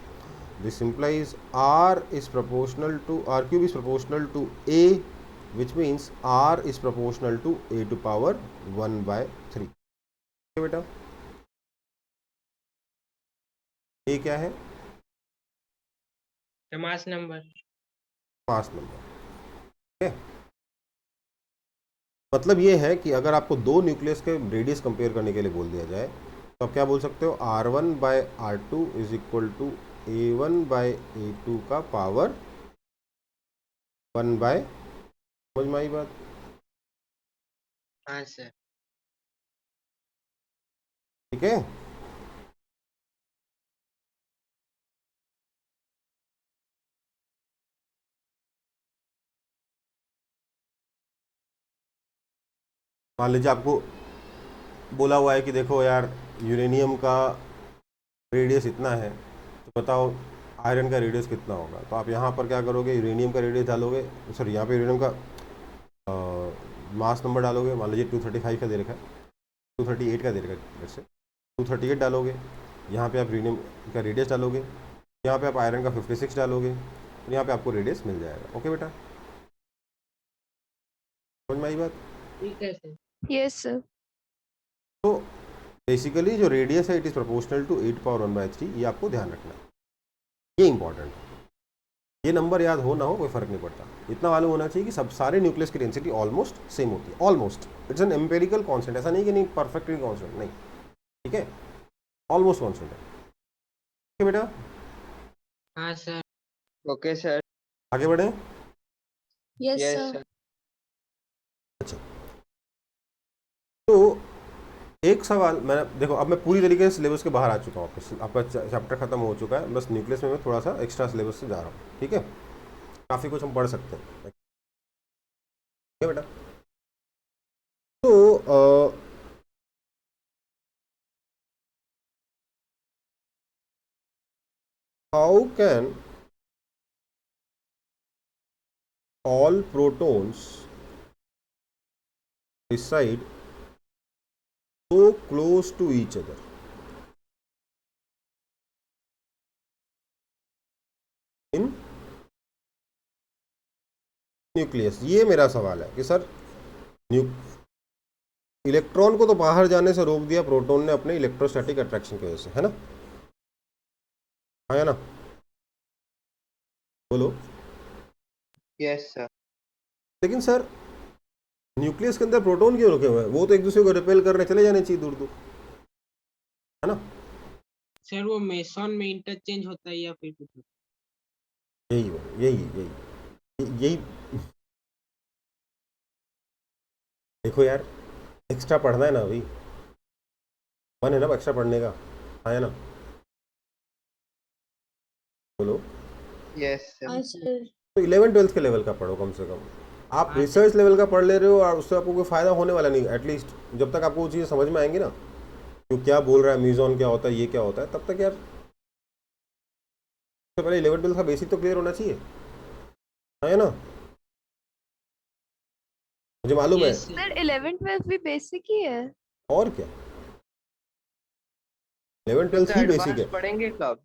Speaker 1: This implies r cube is proportional to a, which means r is proportional to a to power 1/3। बेटा ये क्या है,
Speaker 3: मास नंबर।
Speaker 1: Mass number. ठीक है, मतलब ये है कि अगर आपको दो न्यूक्लियस के रेडियस कंपेयर करने के लिए बोल दिया जाए तो आप क्या बोल सकते हो, R1/R2 is equal to A1/A2 का पावर 1/, समझ में आई बात।
Speaker 3: हाँ सर।
Speaker 1: ठीक है, मान लीजिए आपको बोला हुआ है कि देखो यार यूरेनियम का रेडियस इतना है, तो बताओ आयरन का रेडियस कितना होगा। तो आप यहाँ पर क्या करोगे, यूरेनियम का रेडियस डालोगे, सॉरी यहाँ पे यूरेनियम का मास नंबर डालोगे, मान लीजिए 235 का दे रखा है, 238 का दे रखा है, जैसे 238 डालोगे, यहाँ पे आप यूरेनियम का रेडियस डालोगे, यहाँ पे आप आयरन का 56 डालोगे, तो यहाँ पे आपको रेडियस मिल जाएगा। ओके बेटा, समझ में आई बात।
Speaker 3: ठीक है सर।
Speaker 4: Yes, sir.
Speaker 1: तो बेसिकली जो रेडियस है इट इज़ प्रोपोर्शनल टू 8^1/3, ये आपको ध्यान रखना है, ये इंपॉर्टेंट है। ये नंबर याद हो ना हो कोई फर्क नहीं पड़ता, इतना मालूम होना चाहिए कि सब सारे न्यूक्लियस की डेंसिटी ऑलमोस्ट सेम होती है, almost. It's an empirical constant, ऐसा नहीं कि नहीं परफेक्टली कांस्टेंट, नहीं, ठीक है, ऑलमोस्ट कांस्टेंट है। ठीक है बेटा,
Speaker 3: हाँ सर।
Speaker 2: Okay sir.
Speaker 1: आगे बढ़े।
Speaker 4: Yes,
Speaker 2: yes
Speaker 4: sir.
Speaker 2: सर।
Speaker 1: अच्छा, तो एक सवाल मैंने, देखो अब मैं पूरी तरीके से सिलेबस के बाहर आ चुका हूँ, आपका चैप्टर खत्म हो चुका है, बस न्यूक्लियस में मैं थोड़ा सा एक्स्ट्रा सिलेबस से जा रहा हूँ। ठीक है, काफ़ी कुछ हम पढ़ सकते हैं। ठीक है बेटा, तो how can all protons reside so close to each other in nucleus. ये मेरा सवाल है कि सर इलेक्ट्रॉन को तो बाहर जाने से रोक दिया प्रोटॉन ने अपने इलेक्ट्रोस्टैटिक अट्रैक्शन की वजह से, है ना, है ना, बोलो।
Speaker 2: Yes sir.
Speaker 1: लेकिन सर न्यूक्लियस के अंदर प्रोटॉन क्यों रुके हुए हैं, वो तो एक दूसरे को रिपेल करने चले जाने चाहिए दूर दूर, है ना।
Speaker 3: सर वो मेसन में इंटरचेंज होता है या फिर कुछ होता
Speaker 1: यही यही यही यही देखो यार, एक्स्ट्रा पढ़ना है ना अभी, मन है ना एक्स्ट्रा पढ़ने का, है ना, बोलो।
Speaker 2: Yes sir.
Speaker 4: हाँ sir.
Speaker 1: तो 11th-12th के लेवल का पढ़ो कम से कम। आप
Speaker 3: हाँ,
Speaker 1: रिसर्च लेवल का पढ़ ले रहे हो और उससे आपको कोई फ़ायदा होने वाला नहीं, एटलीस्ट जब तक आपको वो चीज़ें समझ में आएंगी ना, तो क्या बोल रहा है म्यूजॉन क्या होता है, ये क्या होता है, तब तक यार सबसे पहले 11th-12th का बेसिक तो क्लियर होना चाहिए, है ना। मुझे मालूम है,
Speaker 3: Yes, sir.
Speaker 4: Sir, 11th-12th भी basic ही है.
Speaker 1: और क्या, 11th-12th ही बेसिक
Speaker 2: एडवांस
Speaker 1: है।
Speaker 2: पढ़ेंगे कब?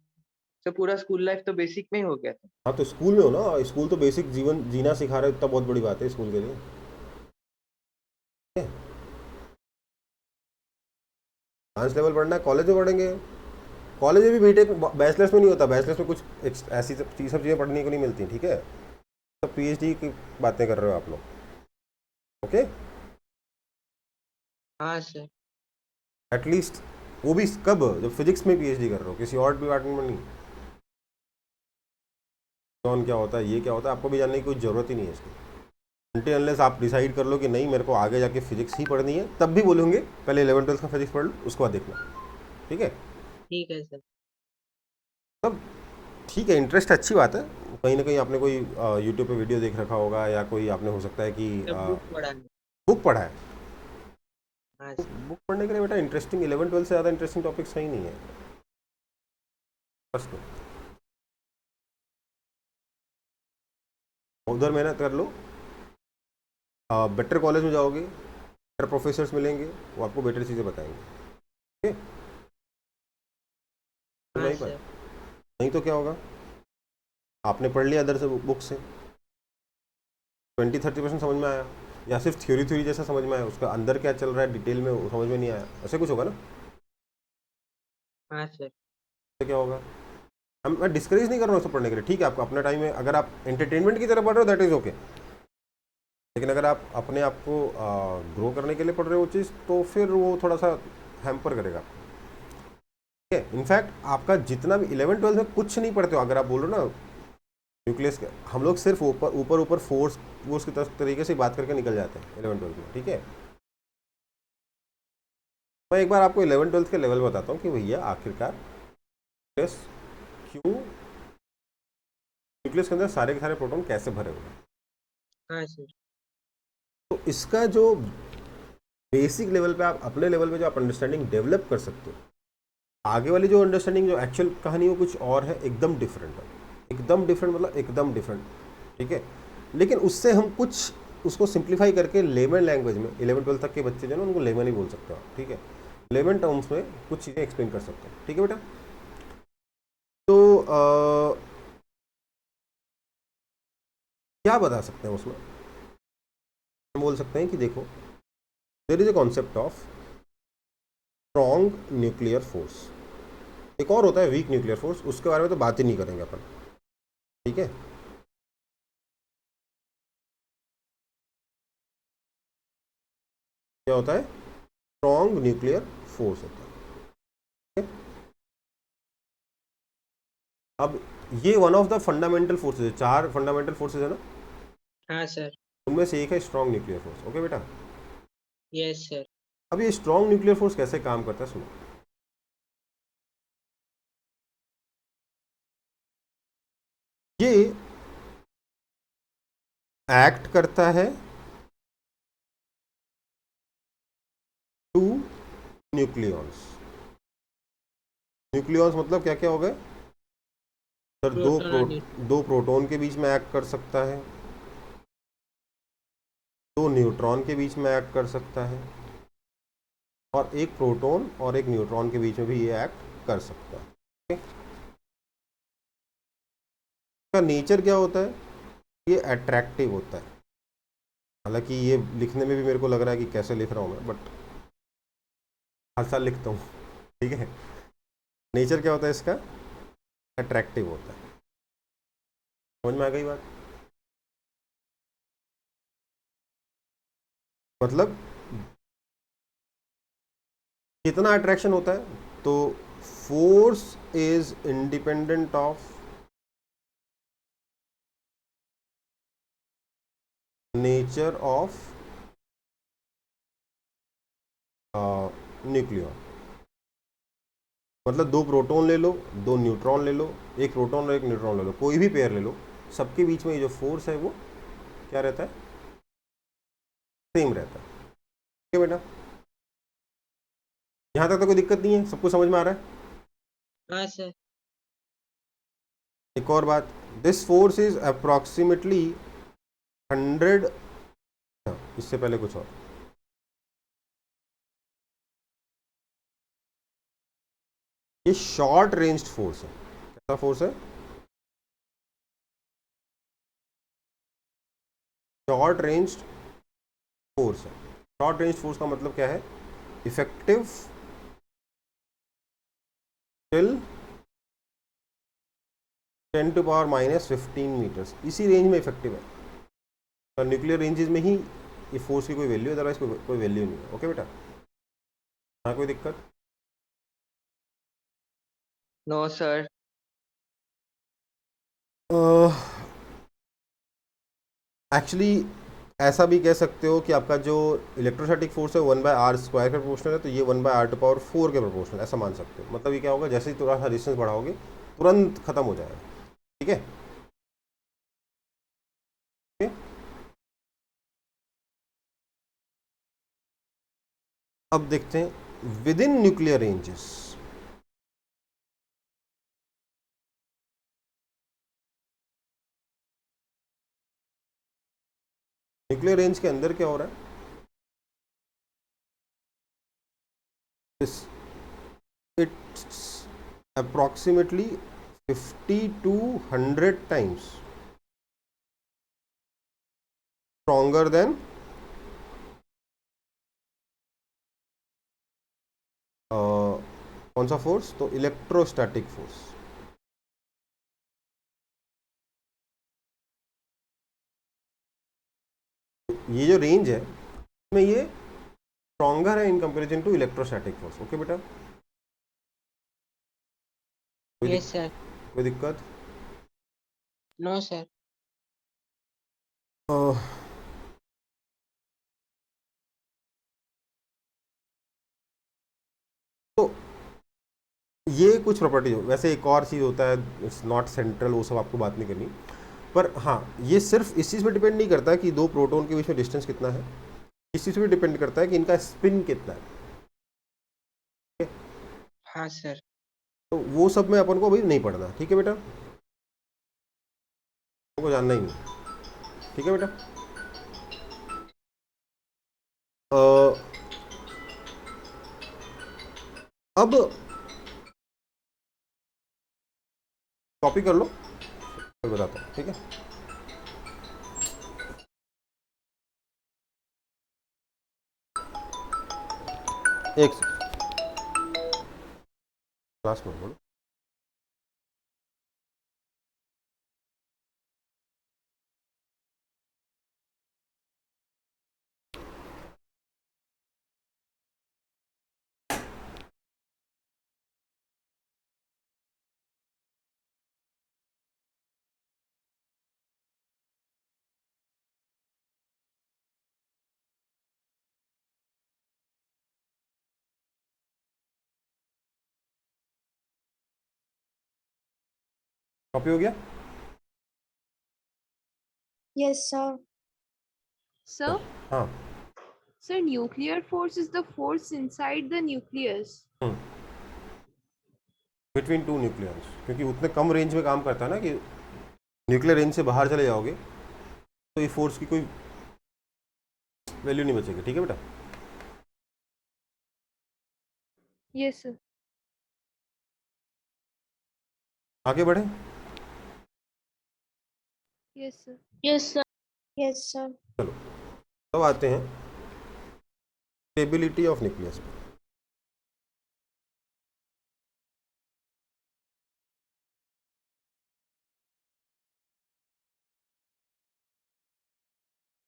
Speaker 2: तो पूरा स्कूल लाइफ तो बेसिक में ही हो गया था।
Speaker 1: हाँ तो स्कूल में हो ना, स्कूल तो बेसिक जीवन जीना सिखा रहा है, इतना बहुत बड़ी बात है स्कूल के लिए। एडवांस लेवल पढ़ना है कॉलेज में पढ़ेंगे, कॉलेज में भी बीटेक बैचलर्स में नहीं होता, बैचलर्स में कुछ ऐसी सब चीज़ें पढ़ने को नहीं मिलती। ठीक है, तो पीएचडी की बातें कर रहे हो आप लोग, ओके।
Speaker 3: हाँ सर।
Speaker 1: एटलीस्ट वो भी कब, जब फिजिक्स में पीएचडी कर रहे हो, किसी और डिपार्टमेंट में नहीं। कौन क्या होता है, ये क्या होता है, आपको भी जानने की कोई ज़रूरत ही नहीं है इसकी। until unless आप डिसाइड कर लो कि नहीं मेरे को आगे जाके फिजिक्स ही पढ़नी है, तब भी बोलूँगे पहले 11th 12th का फिजिक्स पढ़ लो, उसके बाद देखना। ठीक है,
Speaker 3: ठीक है सर।
Speaker 1: तब ठीक है, इंटरेस्ट अच्छी बात है। कहीं ना कहीं आपने कोई यूट्यूब पे वीडियो देख रखा होगा, या कोई आपने हो सकता है कि
Speaker 3: सर बुक पढ़ा है।
Speaker 1: बुक पढ़ा है।
Speaker 3: हाँ सर।
Speaker 1: बुक पढ़ने के लिए बेटा इंटरेस्टिंग 11th 12th से ज़्यादा इंटरेस्टिंग टॉपिक सही नहीं है। बस तो उधर मेहनत कर लो, बेटर कॉलेज में जाओगे, बेटर प्रोफेसर्स मिलेंगे, वो आपको बेटर चीज़ें बताएंगे। ठीक है,
Speaker 3: हाँ
Speaker 1: नहीं पर
Speaker 3: सर।
Speaker 1: नहीं तो क्या होगा, आपने पढ़ लिया अदर से बुक से, 20-30% समझ में आया, या सिर्फ थ्योरी थ्योरी जैसा समझ में आया, उसका अंदर क्या चल रहा है डिटेल में वो समझ में नहीं आया, ऐसे कुछ होगा ना।
Speaker 3: हाँ सर।
Speaker 1: तो क्या होगा, मैं डिस्करेज नहीं कर रहा हूँ उसको पढ़ने के लिए, ठीक है, आपका अपना टाइम है, अगर आप एंटरटेनमेंट की तरह पढ़ रहे हो दैट इज़ ओके, लेकिन अगर आप अपने आप को ग्रो करने के लिए पढ़ रहे हो वो चीज़, तो फिर वो थोड़ा सा हैम्पर करेगा। ठीक है, इनफैक्ट आपका जितना भी 11th 12th में कुछ नहीं पढ़ते हो, अगर आप बोलो ना न्यूक्लियस के, हम लोग सिर्फ ऊपर ऊपर ऊपर फोर्स की तरीके से बात करके निकल जाते हैं 11th 12th में। ठीक है, मैं एक बार आपको 11th 12th के लेवल बताता हूँ कि भैया आखिरकार न्यूक्लियस क्यों, न्यूक्लियस के अंदर सारे के सारे प्रोटॉन कैसे भरे हुए हैं।
Speaker 3: हाँ सर।
Speaker 1: तो इसका जो बेसिक लेवल पे आप अपने लेवल पे जो आप अंडरस्टैंडिंग डेवलप कर सकते हो, आगे वाली जो अंडरस्टैंडिंग जो एक्चुअल कहानी वो कुछ और है, एकदम डिफरेंट है, एकदम डिफरेंट मतलब एकदम डिफरेंट। ठीक है, लेकिन उससे हम कुछ उसको सिंप्लीफाई करके लेमन लैंग्वेज में 11th 12th तक के बच्चे जो है ना उनको लेमन ही बोल सकते हो। ठीक है, लेमन टर्म्स में कुछ चीज़ें एक्सप्लेन कर सकते हैं। ठीक है बेटा, तो क्या बता सकते हैं उसमें, हम बोल सकते हैं कि देखो there is a concept of strong nuclear force, एक और होता है वीक न्यूक्लियर फोर्स, उसके बारे में तो बात ही नहीं करेंगे अपन। ठीक है, क्या होता है, स्ट्रॉन्ग न्यूक्लियर फोर्स होता है। ठीक है? अब ये one of the fundamental forces है, 4 फंडामेंटल फोर्सेज है ना,
Speaker 3: हाँ सर।
Speaker 1: उनमें से एक है स्ट्रॉन्ग न्यूक्लियर फोर्स। ओके बेटा,
Speaker 3: यस सर।
Speaker 1: अब ये स्ट्रॉन्ग न्यूक्लियर फोर्स कैसे काम करता है सुनो, ये एक्ट करता है टू न्यूक्लियॉन्स। न्यूक्लियॉन्स मतलब क्या क्या हो गए सर,
Speaker 3: प्रोटॉन और न्यूट्रॉन।
Speaker 1: दो प्रोटॉन के बीच में एक्ट कर सकता है, दो न्यूट्रॉन के बीच में एक्ट कर सकता है, और एक प्रोटॉन और एक न्यूट्रॉन के बीच में भी ये एक्ट कर सकता है। okay? इसका नेचर क्या होता है, ये अट्रैक्टिव होता है, हालांकि ये लिखने में भी मेरे को लग रहा है कि कैसे लिख रहा हूँ मैं, बट हर साल लिखता हूँ। ठीक है, नेचर क्या होता है इसका, अट्रैक्टिव होता है। समझ में आ गई बात, मतलब कितना अट्रैक्शन होता है, तो force is independent of nature of nucleon. मतलब दो प्रोटॉन ले लो, दो न्यूट्रॉन ले लो, एक प्रोटॉन और एक न्यूट्रॉन ले लो, कोई भी पेयर ले लो, सबके बीच में ये जो फोर्स है वो क्या रहता है, सेम रहता है। ठीक है बेटा, यहाँ तक तो कोई दिक्कत नहीं है, सबको समझ में आ रहा है।
Speaker 3: हाँ सर।
Speaker 1: एक और बात, दिस फोर्स इज अप्रोक्सीमेटली 100, इससे पहले कुछ और, ये शॉर्ट रेंज फोर्स है। कैसा फोर्स है, शॉर्ट रेंज फोर्स है। शॉर्ट रेंज फोर्स का मतलब क्या है, इफेक्टिव टिल 10⁻⁻15 मीटर्स, इसी रेंज में इफेक्टिव है, और न्यूक्लियर रेंजेस में ही ये फोर्स की कोई वैल्यू, अदरवाइज कोई वैल्यू नहीं है। ओके बेटा, हाँ कोई दिक्कत,
Speaker 2: नो सर।
Speaker 1: एक्चुअली ऐसा भी कह सकते हो कि आपका जो इलेक्ट्रोस्टैटिक फोर्स है 1/r² के प्रोपोर्शनल है, तो ये 1/r⁴ के प्रोपोर्शनल, ऐसा मान सकते हो। मतलब ये क्या होगा, जैसे ही थोड़ा सा डिस्टेंस बढ़ाओगे तुरंत खत्म हो जाएगा। ठीक है, ठीक है? अब देखते हैं with in nuclear ranges. Nuclear range के अंदर क्या हो रहा है, it's approximately 50 to 100 times stronger than कौन सा फोर्स, तो इलेक्ट्रोस्टैटिक फोर्स। ये जो रेंज है इसमें ये स्ट्रॉन्गर है in comparison to electrostatic force. Okay बेटा,
Speaker 3: Yes, sir.
Speaker 1: कोई दिक्कत?
Speaker 3: No, sir.
Speaker 1: अह, तो ये कुछ प्रॉपर्टी हो। वैसे एक और चीज़ होता है, इट्स नॉट सेंट्रल, वो सब आपको बात नहीं करनी, पर हाँ ये सिर्फ इस चीज़ पे डिपेंड नहीं करता कि दो प्रोटॉन के बीच में डिस्टेंस कितना है, इस चीज़ पे डिपेंड करता है कि इनका स्पिन कितना है।
Speaker 3: हाँ सर।
Speaker 1: तो वो सब में अपन को अभी नहीं पढ़ना। ठीक है बेटा, को जानना ही नहीं। ठीक है बेटा, अब कॉपी कर लो, फिर बताता हूँ। ठीक है, एक क्लास में बोलो। कॉपी हो गया?
Speaker 4: Yes, sir.
Speaker 5: Sir,
Speaker 1: हाँ,
Speaker 5: sir, nuclear force is the force inside the nucleus.
Speaker 1: Between two nucleus, क्योंकि उतने कम रेंज में काम करता है ना कि न्यूक्लियर रेंज से बाहर चले जाओगे तो ये फोर्स की कोई वैल्यू नहीं बचेगी। ठीक है बेटा,
Speaker 5: Yes, sir.
Speaker 1: आगे बढ़े।
Speaker 5: Yes, sir.
Speaker 4: Yes, sir. Yes, sir.
Speaker 1: चलो अब आते हैं स्टेबिलिटी ऑफ न्यूक्लियस।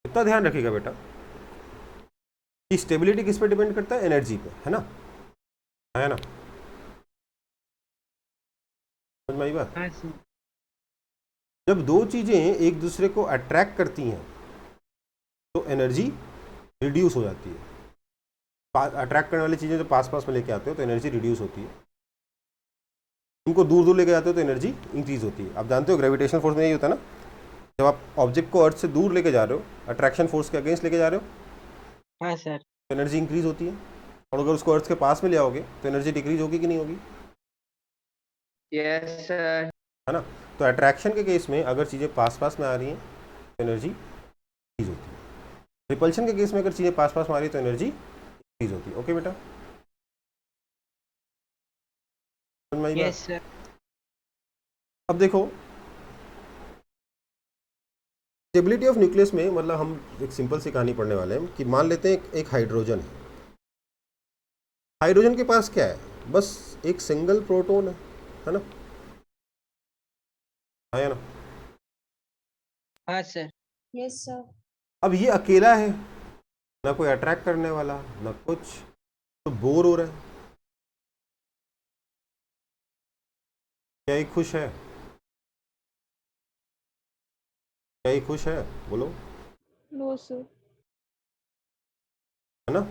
Speaker 1: इतना ध्यान रखिएगा बेटा कि स्टेबिलिटी किस पे डिपेंड करता है, एनर्जी पे, है ना, है ना, समझ में आई बात?
Speaker 3: हाँ सर।
Speaker 1: जब दो चीजें एक दूसरे को अट्रैक्ट करती हैं तो एनर्जी रिड्यूस हो जाती है। अट्रैक्ट करने वाली चीजें जब पास पास में लेके आते हो तो एनर्जी रिड्यूस होती है, उनको दूर दूर लेके जाते हो तो एनर्जी इंक्रीज होती है। आप जानते हो ग्रेविटेशनल फोर्स में यही होता है ना, जब आप ऑब्जेक्ट को अर्थ से दूर लेके जा रहे हो, अट्रैक्शन फोर्स के अगेंस्ट लेके जा रहे हो,
Speaker 3: हाँ सर।
Speaker 1: तो एनर्जी इंक्रीज होती है। और अगर उसको अर्थ के पास में ले आओगे तो एनर्जी डिक्रीज होगी कि नहीं होगी?
Speaker 2: Yes, sir.
Speaker 1: है ना। तो अट्रैक्शन के केस में अगर चीज़ें पास पास में आ रही हैं तो एनर्जी इंक्रीज होती है, रिपल्शन के केस में अगर चीज़ें पास पास में आ रही है तो एनर्जी इंक्रीज होती है। ओके बेटा, समझ में आई बात?
Speaker 3: Yes sir.
Speaker 1: अब देखो स्टेबिलिटी ऑफ न्यूक्लियस में, मतलब हम एक सिंपल सी कहानी पढ़ने वाले हैं कि मान लेते हैं एक हाइड्रोजन है। हाइड्रोजन के पास क्या है, बस एक सिंगल प्रोटॉन है ना, हाँ या ना।
Speaker 3: हाँ सर।
Speaker 4: Yes, sir.
Speaker 1: अब ये अकेला है, ना कोई अट्रैक्ट करने वाला ना कुछ, तो बोर हो रहा है। क्या ये खुश है? क्या ये खुश है? बोलो।
Speaker 5: No, sir.
Speaker 1: है ना?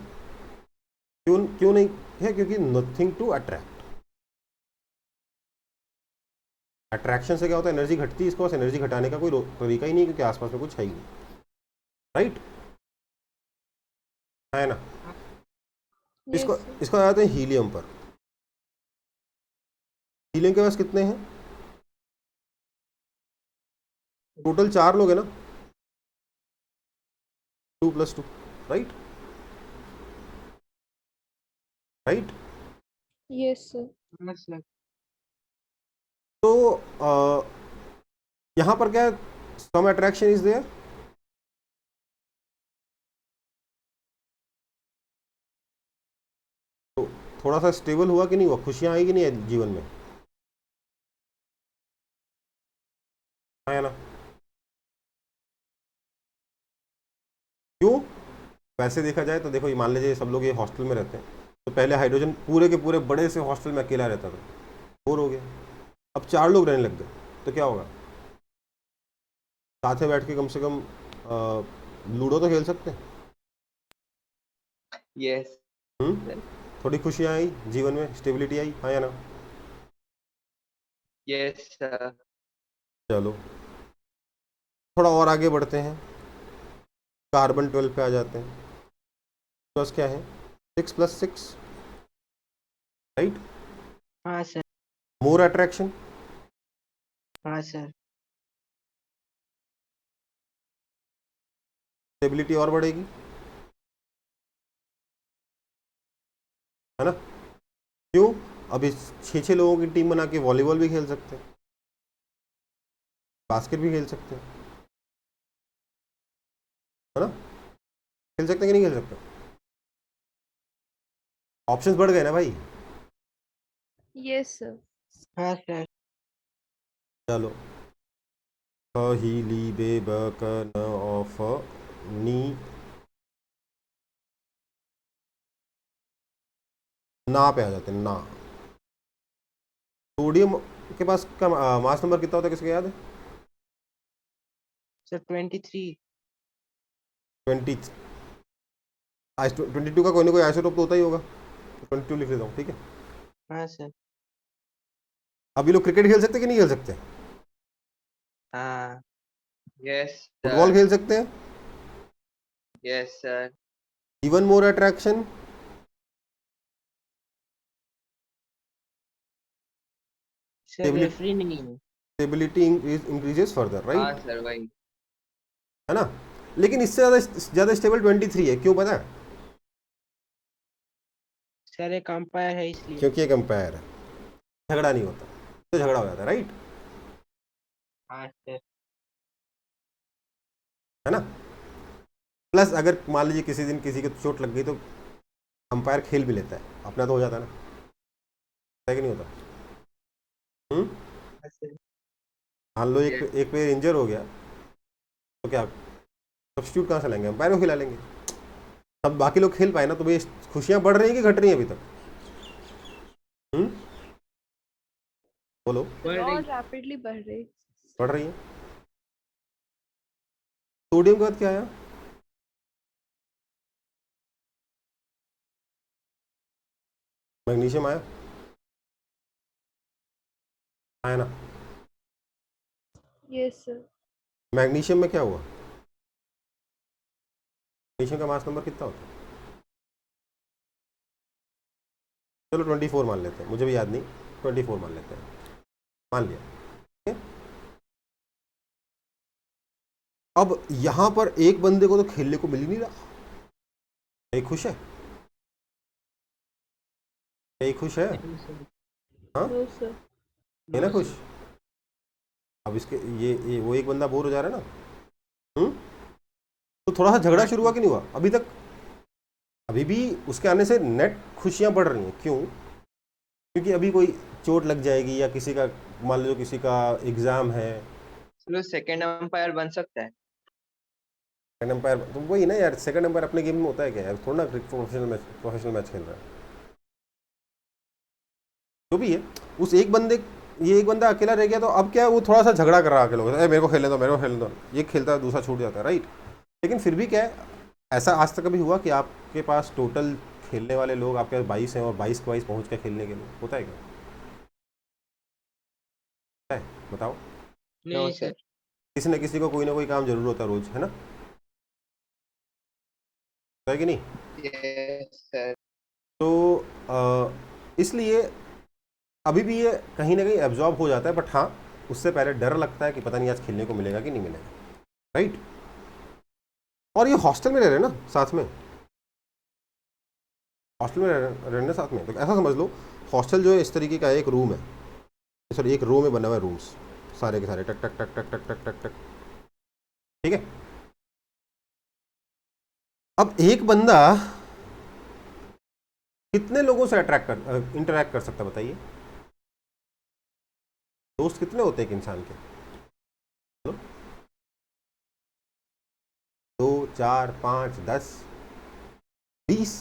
Speaker 1: क्यों क्यों नहीं है? क्योंकि नथिंग टू अट्रैक्ट। अट्रैक्शन से क्या होता है? एनर्जी घटती है, इसके पास एनर्जी घटाने का कोई तरीका ही नहीं, क्योंकि आसपास में कुछ है ही नहीं, राइट? है ना?
Speaker 5: Yes,
Speaker 1: इसको
Speaker 5: sir.
Speaker 1: इसको आ जाते हैं हीलियम पर। हीलियम के पास कितने हैं? टोटल 4 लोग हैं ना, 2 + 2, right? Right?
Speaker 5: Yes, sir.
Speaker 2: Yes, sir.
Speaker 1: तो यहाँ पर क्या है? सम अट्रैक्शन इज देयर। तो थोड़ा सा स्टेबल हुआ कि नहीं हुआ? खुशियाँ आई कि नहीं आई जीवन में? है ना? क्यों? वैसे देखा जाए तो देखो, ये मान लीजिए सब लोग ये हॉस्टल में रहते हैं, तो पहले हाइड्रोजन पूरे के पूरे बड़े से हॉस्टल में अकेला रहता था, बोर हो गया। अब 4 लोग रहने लग गए, तो क्या होगा? साथ में बैठ के कम से कम लूडो तो खेल सकते हैं।
Speaker 2: Yes.
Speaker 1: थोड़ी खुशियाँ आई जीवन में, स्टेबिलिटी आई, हाँ या ना?
Speaker 2: Yes, sir.
Speaker 1: चलो थोड़ा और आगे बढ़ते हैं, कार्बन 12 पे आ जाते हैं। प्लस क्या है? 6 + 6, राइट?
Speaker 3: हाँ सर,
Speaker 1: मोर अट्रैक्शन,
Speaker 3: हाँ सर,
Speaker 1: स्टेबिलिटी और बढ़ेगी, है ना? क्यों? अभी 6 लोगों की टीम बना के वॉलीबॉल भी खेल सकते हैं, बास्केट भी खेल सकते हैं, है ना? खेल सकते हैं कि नहीं खेल सकते? ऑप्शंस बढ़ गए ना भाई।
Speaker 5: Yes, sir.
Speaker 3: हाँ सर,
Speaker 1: चलो, ही ली बे ब क न ऑफ नी ना पे आ जाते हैं, ना। सोडियम के पास का मास नंबर कितना होता है, किसको याद है?
Speaker 3: सर 23।
Speaker 1: 20। 22 का कोई ना कोई आइसोटोप तो होता ही होगा, तो 22 लिख देता हूँ, ठीक है?
Speaker 3: हाँ सर,
Speaker 1: अभी लोग क्रिकेट खेल सकते कि नहीं खेल सकते?
Speaker 3: हाँ
Speaker 2: Yes,
Speaker 1: फुटबॉल
Speaker 2: sir.
Speaker 1: खेल सकते हैं।
Speaker 2: Yes, sir.
Speaker 1: Even more attraction,
Speaker 3: sir
Speaker 1: Stability-
Speaker 3: referee नहीं है।
Speaker 1: स्टेबिलिटी इंक्रीजेस फर्दर,
Speaker 2: हाँ
Speaker 1: राइट?
Speaker 2: सर, वही।
Speaker 1: है ना? लेकिन इससे ज़्यादा स्टेबल 23 है, क्यों पता है?
Speaker 3: सर एक अंपायर है इसलिए।
Speaker 1: क्योंकि एक अंपायर है, झगड़ा नहीं होता, तो झगड़ा हो जाता है, राइट?
Speaker 3: हाँ सर,
Speaker 1: है ना? प्लस अगर मान लीजिए किसी दिन किसी को चोट लग गई, तो अंपायर खेल भी लेता है, अपना तो हो जाता है ना, है कि नहीं होता?
Speaker 3: हाँ सर,
Speaker 1: मान लो एक
Speaker 2: Yes.
Speaker 1: एक प्लेयर इंजर हो गया, तो क्या सब्स्टिट्यूट कहाँ से लाएंगे? अंपायर को खिला लेंगे, तब बाकी लोग खेल पाए ना। तो भाई खुशियाँ बढ़ रही हैं कि घट रही हैं अभी तक? बोलो।
Speaker 3: बढ़
Speaker 5: और
Speaker 3: रही।
Speaker 5: rapidly बढ़ रही.
Speaker 1: बढ़ रही हैं। सोडियम के बाद क्या आया? मैग्नीशियम आया, आया ना?
Speaker 5: Yes, sir.
Speaker 1: मैग्नीशियम में क्या हुआ? मैग्नीशियम का मास नंबर कितना होता है? चलो 24 मान लेते हैं, मुझे भी याद नहीं, 24 मान लेते हैं, मान लिया, ठीक है? अब यहाँ पर एक बंदे को तो खेलने को मिल ही नहीं रहा, एक खुश है, एक खुश है,
Speaker 3: नहीं सर,
Speaker 1: हाँ?
Speaker 5: No, sir.
Speaker 1: है ना
Speaker 3: नो
Speaker 1: खुश?
Speaker 3: सर।
Speaker 1: अब इसके ये वो एक बंदा बोर हो जा रहा है ना, तो थोड़ा सा झगड़ा शुरू हुआ कि नहीं हुआ अभी तक? अभी भी उसके आने से नेट खुशियाँ बढ़ रही हैं, क्यों? क्योंकि अभी कोई चोट लग जाएगी, या किसी का मान लो किसी का एग्जाम है,
Speaker 2: चलो सेकंड अंपायर बन सकता है।
Speaker 1: सेकंड एम्पायर, तो वही ना यार, सेकंड एम्पायर अपने गेम में होता है क्या यार? थोड़ा ना प्रोफेशनल मैच खेल रहा है, जो भी है। उस एक बंदे, ये एक बंदा अकेला रह गया, तो अब क्या है, वो थोड़ा सा झगड़ा कर रहा है, लोग मेरे को खेलने दो, मेरे को खेलने दो, ये खेलता है, दूसरा छूट जाता है, राइट? लेकिन फिर भी क्या है, ऐसा आज तक कभी हुआ कि आपके पास टोटल खेलने वाले लोग आपके पास 22 हैं और 22 के 22 पहुँच के खेलने के लिए? होता है क्या? है? बताओ।
Speaker 2: नो
Speaker 3: नहीं
Speaker 2: सर।
Speaker 3: सर।
Speaker 1: किसी न किसी को कोई ना कोई काम जरूर होता है रोज, है ना? है कि नहीं?
Speaker 2: Yes sir.
Speaker 1: तो इसलिए अभी भी ये कहीं ना कहीं एब्जॉर्ब हो जाता है, बट हाँ उससे पहले डर लगता है कि पता नहीं आज खेलने को मिलेगा कि नहीं मिलेगा, राइट? और ये हॉस्टल में रह रहे हैं ना साथ में, हॉस्टल में रहने साथ में, तो ऐसा समझ लो हॉस्टल जो है इस तरीके का एक रूम है, सॉरी एक रो में बना हुआ है रूम्स, सारे के सारे टक टक टक टक टक टक टक टक, ठीक है? अब एक बंदा कितने लोगों से इंटरेक्ट कर सकता है बताइए? दोस्त कितने होते हैं एक इंसान के? 2 4 5 10 20,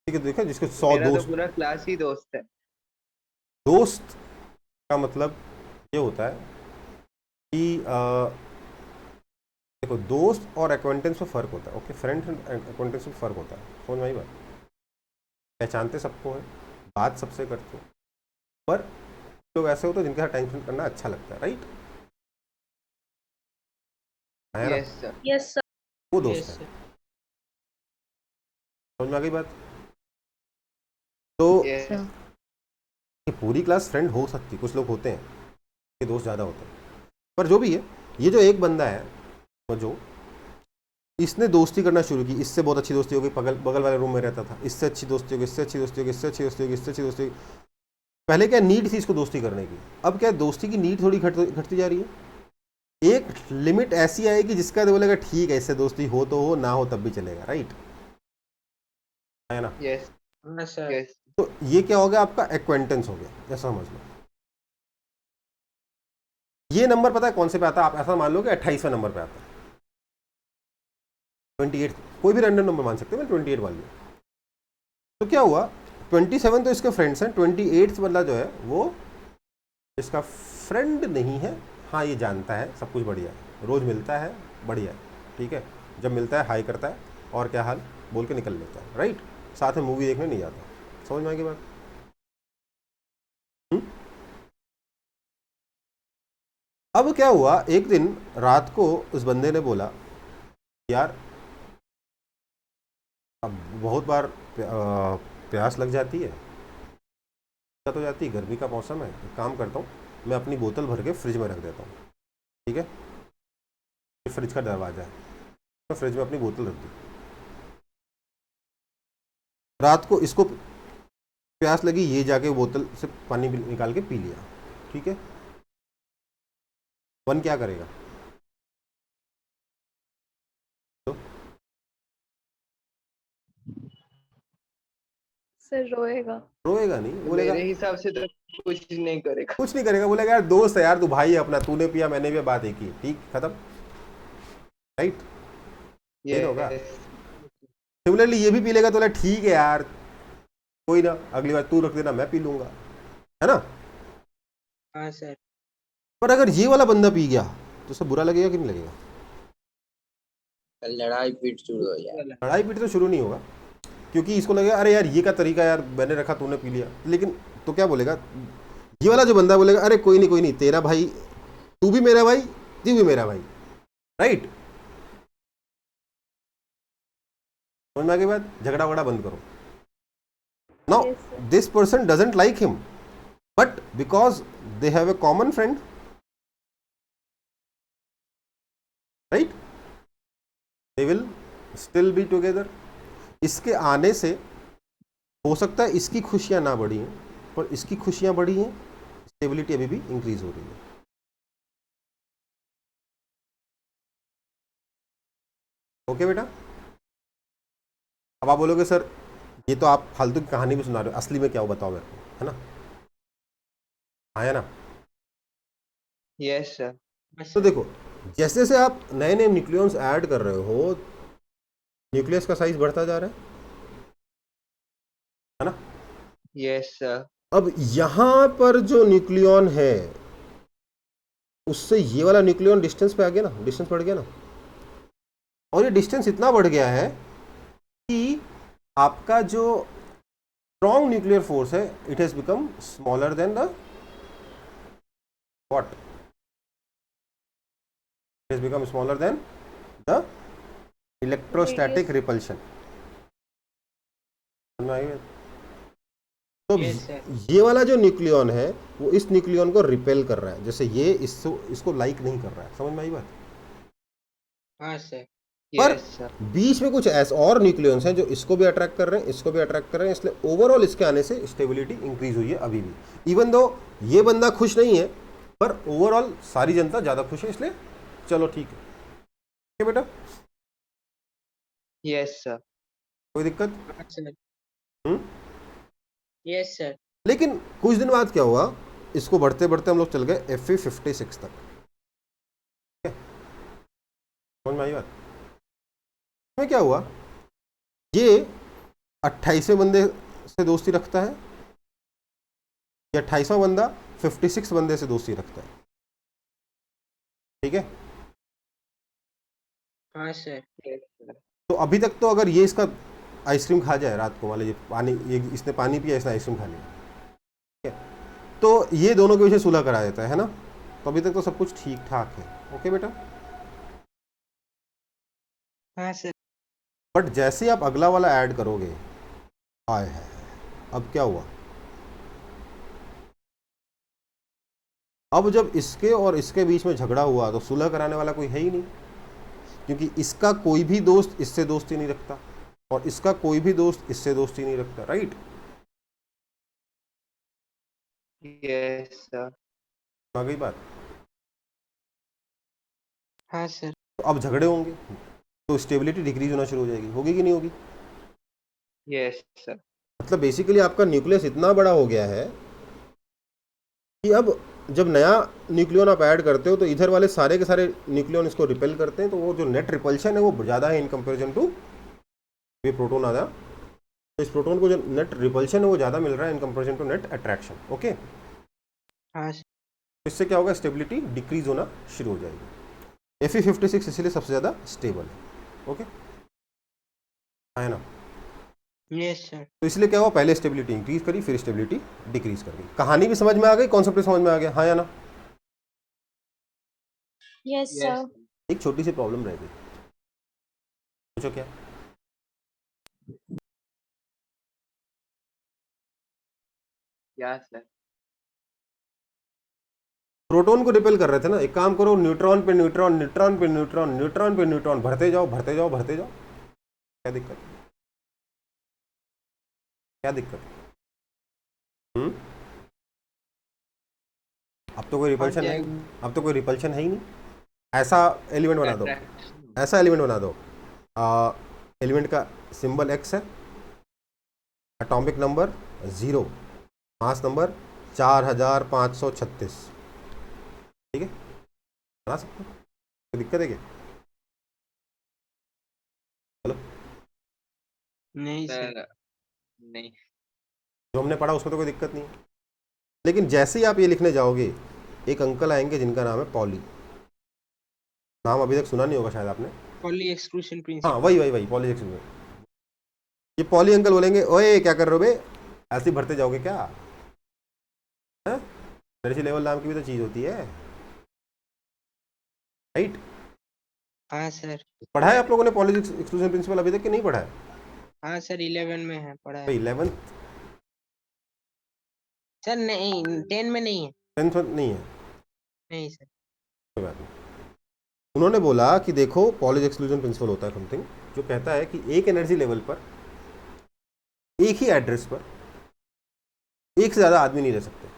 Speaker 1: ठीक है? देखो जिसके 100
Speaker 2: मेरा तो
Speaker 1: दोस्त,
Speaker 2: पूरा क्लास ही दोस्त है।
Speaker 1: दोस्त का मतलब ये होता है कि देखो दोस्त और एक्वेंटेंस में फ़र्क होता है, ओके? फ्रेंड एंड एक्वेंटेंस में फ़र्क होता है, समझ में आई बात? पहचानते सबको है, बात सबसे करते हो, पर लोग ऐसे होते हैं जिनके साथ टाइम स्पेंड करना अच्छा लगता है, राइट? है ना?
Speaker 2: Yes sir.
Speaker 4: Yes, sir.
Speaker 1: वो दोस्त
Speaker 3: Yes,
Speaker 1: है,
Speaker 3: sir.
Speaker 1: समझ में आ गई बात? तो
Speaker 2: यस
Speaker 4: Sir.
Speaker 1: ये पूरी क्लास फ्रेंड हो सकती, कुछ लोग होते हैं कि दोस्त ज़्यादा होते हैं, पर जो भी है, ये जो एक बंदा है वो जो इसने दोस्ती करना शुरू की, इससे बहुत अच्छी दोस्ती हो गई, बगल बगल वाले रूम में रहता था, इससे अच्छी दोस्ती हो गई, इससे अच्छी दोस्ती हो गई, इससे अच्छी दोस्ती हो गई, इससे अच्छी दोस्ती हो गई। पहले क्या नीड थी इसको दोस्ती करने की, अब क्या दोस्ती की नीड थोड़ी घटती जा रही है। एक लिमिट ऐसी आएगी जिसका तो बोलेगा ठीक है इससे दोस्ती हो तो हो, ना हो तब भी चलेगा, राइट? है ना?
Speaker 2: यस
Speaker 3: हाँ सर।
Speaker 2: यस।
Speaker 1: तो ये क्या हो गया, आपका एक्वेंटेंस हो गया, ऐसा समझ लो। ये नंबर पता है कौन से पे आता है? आप ऐसा मान लो कि 28वें नंबर पे आता है, 28, कोई भी रैंडम नंबर मान सकते हैं, मैं 28 मान लिया। तो क्या हुआ, 27 तो इसके फ्रेंड्स हैं, 28 वाला जो है वो इसका फ्रेंड नहीं है। हाँ ये जानता है सब कुछ बढ़िया है, रोज़ मिलता है, बढ़िया है, ठीक है? जब मिलता है हाई करता है और क्या हाल बोल के निकल लेता है, राइट? साथ में मूवी देखने नहीं जाता। समझ में आएगी बात? अब क्या हुआ, एक दिन रात को उस बंदे ने बोला यार अब बहुत बार प्यास लग जाती है, दिक्कत हो जाती है, गर्मी का मौसम है, एक काम करता हूँ मैं अपनी बोतल भर के फ्रिज में रख देता हूँ, ठीक है? फ्रिज का दरवाज़ा है, मैं फ्रिज में अपनी बोतल रख दी, रात को इसको प्यास लगी, ये जाके बोतल से पानी निकाल के पी लिया, ठीक है? वन क्या करेगा? तो
Speaker 5: सर रोएगा।
Speaker 1: रोएगा नहीं, बोलेगा
Speaker 2: मेरे हिसाब से तो कुछ नहीं करेगा।
Speaker 1: कुछ नहीं करेगा, बोलेगा यार दोस्त है यार, तू भाई है अपना, तूने पिया मैंने भी, बात एक ही, ठीक, खत्म, राइट? ये होगा। सिमिलरली ये भी पी लेगा तो बोला ठीक है यार कोई ना, अगली बार तू रख देना मैं पी लूंगा, है ना?
Speaker 3: हाँ सर।
Speaker 1: पर अगर ये वाला बंदा पी गया तो सब बुरा लगेगा कि नहीं लगेगा?
Speaker 3: लड़ाई पीट शुरू हो जाए।
Speaker 1: लड़ाई पीट तो शुरू नहीं होगा, क्योंकि इसको लगेगा अरे यार ये का तरीका यार, मैंने रखा तूने पी लिया, लेकिन तो क्या बोलेगा ये वाला जो बंदा बोलेगा अरे कोई नहीं तेरा भाई, तू भी मेरा भाई, तू भी मेरा भाई, राइट? समझ में आ गई बात? झगड़ा वगड़ा बंद करो। Now
Speaker 5: Yes, sir.
Speaker 1: This person doesn't like him, but because they have a common friend, right, they will still be together. इसके आने से हो सकता है इसकी खुशियां ना बढ़ी हैं, पर इसकी खुशियां बढ़ी हैं, स्टेबिलिटी अभी भी इंक्रीज हो रही है। ओके बेटा? अब आप बोलोगे सर ये तो आप फालतू की कहानी भी सुना रहे हो, असली में क्या हो बताओ मेरे को, है ना? आया ना?
Speaker 2: Yes sir.
Speaker 1: तो देखो जैसे जैसे आप नए नए न्यूक्लियॉन्स ऐड कर रहे हो, न्यूक्लियस का साइज बढ़ता जा रहा है ना?
Speaker 2: Yes sir.
Speaker 1: अब यहां पर जो न्यूक्लियॉन है उससे ये वाला न्यूक्लियॉन डिस्टेंस पे आ गया ना, डिस्टेंस बढ़ गया ना, और ये डिस्टेंस इतना बढ़ गया है कि आपका जो स्ट्रॉन्ग न्यूक्लियर फोर्स है it has become smaller than the what, it has become smaller than the electrostatic repulsion. तो
Speaker 3: Yes, sir.
Speaker 1: ये वाला जो न्यूक्लियन है वो इस न्यूक्लियन को रिपेल कर रहा है, जैसे ये इसको लाइक नहीं कर रहा है। समझ में आई बात?
Speaker 3: हाँ सर।
Speaker 1: पर
Speaker 2: Yes, sir.
Speaker 1: बीच में कुछ ऐसे और न्यूक्लियंस हैं जो इसको भी अट्रैक्ट कर रहे हैं, इसको भी अट्रैक्ट कर रहे हैं, इसलिए ओवरऑल इसके आने से स्टेबिलिटी इंक्रीज हुई है अभी भी। इवन दो ये बंदा खुश नहीं है पर ओवरऑल सारी जनता ज़्यादा खुश है, इसलिए चलो ठीक है। ठीक है बेटा,
Speaker 2: Yes, sir.
Speaker 1: कोई दिक्कत?
Speaker 3: हाँ सर।
Speaker 1: हम्म?
Speaker 3: Yes sir.
Speaker 1: लेकिन कुछ दिन बाद क्या हुआ, इसको बढ़ते बढ़ते हम लोग चल गए FE56 तक। ठीक है, समझ में आई बात? इसमें क्या हुआ, ये 28वें बंदे से दोस्ती रखता है, ये 28वां बंदा 56 बंदे से दोस्ती रखता है। ठीक है,
Speaker 3: हाँ सर।
Speaker 2: Yes, sir.
Speaker 1: तो अभी तक तो अगर ये इसका आइसक्रीम खा जाए रात को, मान लीजिए पानी, ये इसने पानी पिया, इसने आइसक्रीम खा लिया, ठीक है, तो ये दोनों के पीछे सुलह करा देता है ना, तो अभी तक तो सब कुछ ठीक ठाक है। ओके बेटा,
Speaker 3: हाँ सर।
Speaker 1: बट जैसे आप अगला वाला ऐड करोगे, आए है, अब क्या हुआ, अब जब इसके और इसके बीच में झगड़ा हुआ तो सुलह कराने वाला कोई है ही नहीं, क्योंकि इसका कोई भी दोस्त इससे दोस्ती नहीं रखता और इसका कोई भी दोस्त इससे दोस्ती नहीं रखता। राइट?
Speaker 2: Yes, sir.
Speaker 1: आ गई बात?
Speaker 3: हाँ सर।
Speaker 1: तो अब झगड़े होंगे तो स्टेबिलिटी डिक्रीज होना शुरू हो जाएगी, होगी कि नहीं होगी?
Speaker 2: Yes, sir.
Speaker 1: मतलब बेसिकली आपका न्यूक्लियस इतना बड़ा हो गया है कि अब जब नया न्यूक्लियन आप ऐड करते हो तो इधर वाले सारे के सारे न्यूक्लियन इसको रिपेल करते हैं, तो वो जो नेट रिपल्शन है वो ज़्यादा है इन कंपेरिजन टू ये प्रोटोन आया, तो इस प्रोटोन को जो नेट रिपल्शन है वो ज़्यादा मिल रहा है in comparison to net attraction. Okay,
Speaker 3: हाँ सर।
Speaker 1: इससे क्या होगा, स्टेबिलिटी डिक्रीज होना शुरू हो जाएगी। FE56 इसलिए सबसे ज़्यादा स्टेबल है। ओके, है ना?
Speaker 3: Yes sir.
Speaker 1: तो इसलिए क्या हुआ, पहले स्टेबिलिटी इंक्रीज करी, फिर स्टेबिलिटी डिक्रीज कर गई। कहानी भी समझ में आ गई, कॉन्सेप्ट भी समझ में आ गया, हाँ या ना?
Speaker 4: Yes,
Speaker 2: Yes,
Speaker 4: sir.
Speaker 1: एक छोटी सी प्रॉब्लम रह गई, पूछो क्या?
Speaker 2: yeah, sir.
Speaker 1: प्रोटॉन को रिपेल कर रहे थे ना, एक काम करो, न्यूट्रॉन पे न्यूट्रॉन, न्यूट्रॉन पे न्यूट्रॉन, न्यूट्रॉन पे न्यूट्रॉन भरते जाओ, भरते जाओ, भरते जाओ। क्या दिक्कत, क्या दिक्कत? अब तो कोई रिपल्शन है, अब तो कोई रिपल्शन है ही नहीं। ऐसा एलिमेंट बना दो,
Speaker 2: Attraction.
Speaker 1: ऐसा एलिमेंट बना दो, एलिमेंट का सिंबल X है, एटॉमिक नंबर 0, मास नंबर 4536। ठीक है, बना सकते हो, कोई दिक्कत है क्या? हेलो,
Speaker 3: नहीं सर।
Speaker 2: Sir, नहीं.
Speaker 1: जो हमने पढ़ा उसमें तो कोई दिक्कत नहीं है, लेकिन जैसे ही आप ये लिखने जाओगे एक अंकल आएंगे जिनका नाम है पॉली, नाम अभी तक सुना नहीं होगा शायद आपने।
Speaker 3: पॉली एक्सक्लूशन
Speaker 1: हाँ,
Speaker 3: प्रिंसिपल।
Speaker 1: वही पॉली एक्सक्लूजन। ये पॉली अंकल बोलेंगे, ओए क्या कर रहे हो बे, ऐसे ही भरते जाओगे क्या? एनर्जी लेवल नाम की भी तो चीज़ होती है, राइट?
Speaker 3: हाँ सर।
Speaker 1: पढ़ा है आप लोगों ने पॉली एक्सक्लूजन प्रिंसिपल अभी तक कि नहीं पढ़ा है?
Speaker 3: हाँ सर 11 में है, पढ़ा है।
Speaker 1: भाई 11th
Speaker 3: सर नहीं 10 में नहीं है।
Speaker 1: 10th में नहीं है,
Speaker 3: नहीं सर।
Speaker 1: कोई बात नहीं। उन्होंने बोला कि देखो पॉली एक्सक्लूजन प्रिंसिपल होता है समथिंग जो कहता है कि एक एनर्जी लेवल पर एक ही एड्रेस पर एक से ज़्यादा आदमी नहीं रह सकते।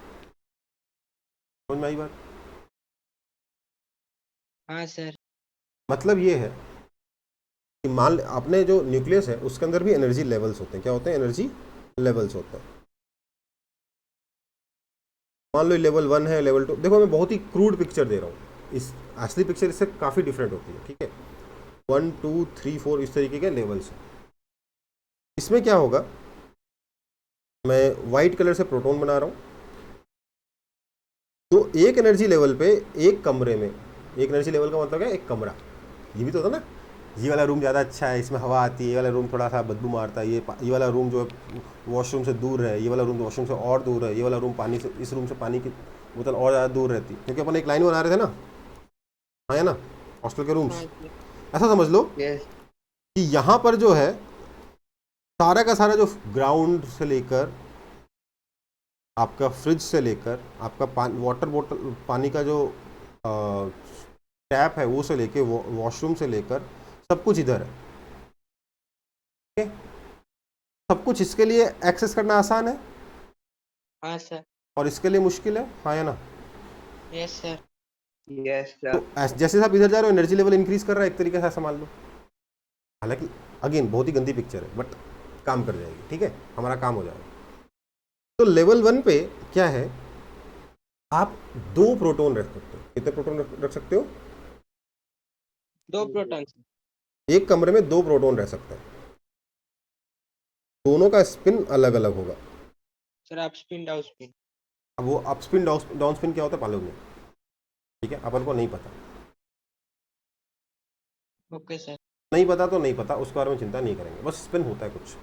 Speaker 1: समझ में आई बात?
Speaker 3: हाँ सर।
Speaker 1: मतलब ये है कि मान अपने जो न्यूक्लियस है उसके अंदर भी एनर्जी लेवल्स होते हैं। क्या होते हैं? एनर्जी लेवल्स होते हैं। मान लो लेवल 1 है, लेवल 2, देखो मैं बहुत ही क्रूड पिक्चर दे रहा हूँ, इस असली पिक्चर इससे काफ़ी डिफरेंट होती है। ठीक है, 1 2 3 4 इस तरीके के लेवल्स हैं। इसमें क्या होगा, मैं वाइट कलर से प्रोटॉन बना रहा हूँ, तो एक एनर्जी लेवल पे एक कमरे में, एक एनर्जी लेवल का मतलब है एक कमरा, ये भी तो होता ना, ये वाला रूम ज़्यादा अच्छा है, इसमें हवा आती है, ये वाला रूम थोड़ा सा बदबू मारता है, ये वाला रूम जो है वॉशरूम से दूर है, ये वाला रूम वॉशरूम से और दूर है, ये वाला रूम पानी से, इस रूम से पानी की बोतल और ज़्यादा दूर रहती है, क्योंकि अपन एक लाइन बना रहे थे ना, हाँ है ना, हॉस्टल के रूम्स।
Speaker 3: हाँ जी
Speaker 1: ऐसा समझ लो
Speaker 2: Yes.
Speaker 1: कि यहाँ पर जो है सारा का सारा जो ग्राउंड से लेकर आपका फ्रिज से लेकर आपका वाटर बोतल पानी का जो टैप है वो से लेके वॉशरूम से लेकर सब कुछ इधर है। ठीक है? सब कुछ इसके लिए एक्सेस करना आसान है
Speaker 3: हाँ सर
Speaker 1: और इसके लिए मुश्किल है, हाँ या ना।
Speaker 3: Yes sir
Speaker 2: Yes, sir.
Speaker 1: तो जैसे आप इधर जा रहे हो एनर्जी लेवल इंक्रीज कर रहा है, एक तरीके से ऐसा मान लो। हालांकि अगेन बहुत ही गंदी पिक्चर है बट काम कर जाएगी, ठीक है, हमारा काम हो जाएगा। तो लेवल 1 पे क्या है, आप 2 प्रोटॉन रख सकते हो। कितने प्रोटॉन रख सकते हो?
Speaker 3: 2 प्रोटॉन्स
Speaker 1: एक कमरे में 2 प्रोटॉन रह सकते हैं, दोनों का स्पिन अलग अलग होगा।
Speaker 3: Sir up spin down spin
Speaker 1: अब वो अप स्पिन डाउन स्पिन क्या होता है मालूम नहीं, ठीक है, अपन को नहीं पता।
Speaker 3: ओके सर
Speaker 1: नहीं पता तो नहीं पता, उसके बारे में चिंता नहीं करेंगे, बस स्पिन होता है कुछ।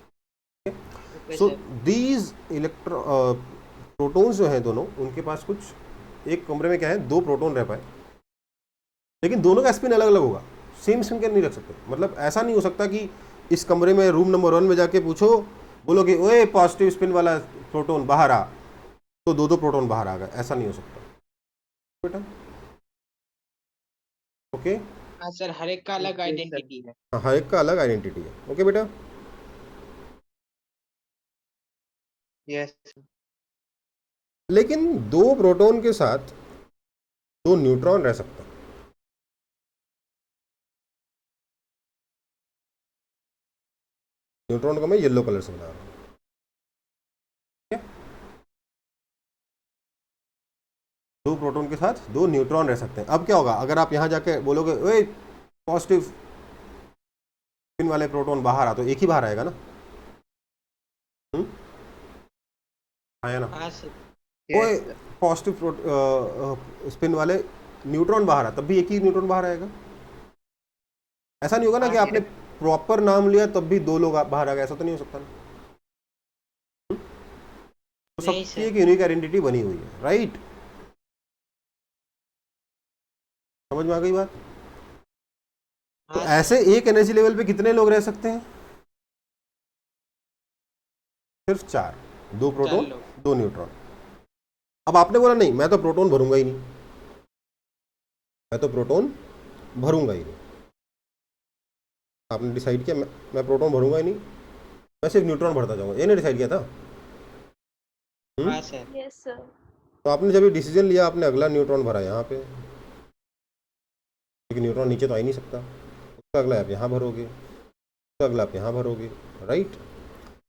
Speaker 3: Okay
Speaker 1: so
Speaker 3: sir
Speaker 1: these protons जो हैं दोनों, उनके पास कुछ एक कमरे में क्या है 2 प्रोटॉन रह पाए, लेकिन दोनों का स्पिन अलग अलग होगा, सेम स्पिन के नहीं रख सकते। मतलब ऐसा नहीं हो सकता कि इस कमरे में रूम नंबर 1 में जाके पूछो, बोलो कि ओए पॉजिटिव स्पिन वाला प्रोटॉन बाहर आ, तो 2 प्रोटॉन बाहर आ गए, ऐसा नहीं हो सकता बेटा। ओके,
Speaker 3: हाँ सर हर एक का अलग
Speaker 2: Okay, sir.
Speaker 3: आइडेंटिटी है
Speaker 1: हर एक का अलग आइडेंटिटी है। ओके बेटा,
Speaker 2: Yes.
Speaker 1: लेकिन 2 प्रोटॉन के साथ 2 न्यूट्रॉन रह सकते हैं। न्यूट्रॉन को मैं येलो कलर से बना रहा हूँ, ठीक है? 2 प्रोटॉन के साथ 2 न्यूट्रॉन रह सकते हैं। अब क्या होगा, अगर आप यहाँ जाके बोलोगे ओए पॉजिटिव स्पिन वाले प्रोटॉन बाहर आ, तो एक ही बाहर आएगा ना, आया ना।
Speaker 3: हाँ सर
Speaker 1: ओए
Speaker 2: Yes, sir.
Speaker 1: पॉजिटिव स्पिन वाले न्यूट्रॉन बाहर आ, तब भी एक ही न्यूट्रॉन बाहर आएगा। ऐसा नहीं होगा ना कि
Speaker 3: हाँ,
Speaker 1: आपने प्रॉपर नाम लिया तब भी 2 लोग बाहर आ गए, ऐसा तो नहीं हो सकता ना। तो
Speaker 3: नहीं
Speaker 1: सबकी
Speaker 3: सर
Speaker 1: एक यूनिक आइडेंटिटी बनी हुई है, राइट। समझ में आ गई बात। तो
Speaker 3: हाँ
Speaker 1: ऐसे
Speaker 3: सर
Speaker 1: एक एनर्जी लेवल पे कितने लोग रह सकते हैं? सिर्फ 4, 2
Speaker 3: 4
Speaker 1: प्रोटॉन
Speaker 3: लोग
Speaker 1: 2 न्यूट्रॉन। अब आपने बोला नहीं, मैं तो प्रोटॉन भरूंगा ही नहीं, मैं तो प्रोटॉन भरूंगा ही नहीं। आपने डिसाइड किया मैं प्रोटॉन भरूंगा ही नहीं, मैं सिर्फ न्यूट्रॉन भरता जाऊंगा, ये नहीं डिसाइड किया था।
Speaker 3: हाँ सर
Speaker 5: Yes, sir.
Speaker 1: तो आपने जब ये डिसीजन लिया, आपने अगला न्यूट्रॉन भरा यहाँ पे, लेकिन न्यूट्रॉन नीचे तो आ ही नहीं सकता, उसका अगला आप यहाँ भरोगे, उसका अगला आप यहाँ भरोगे, राइट।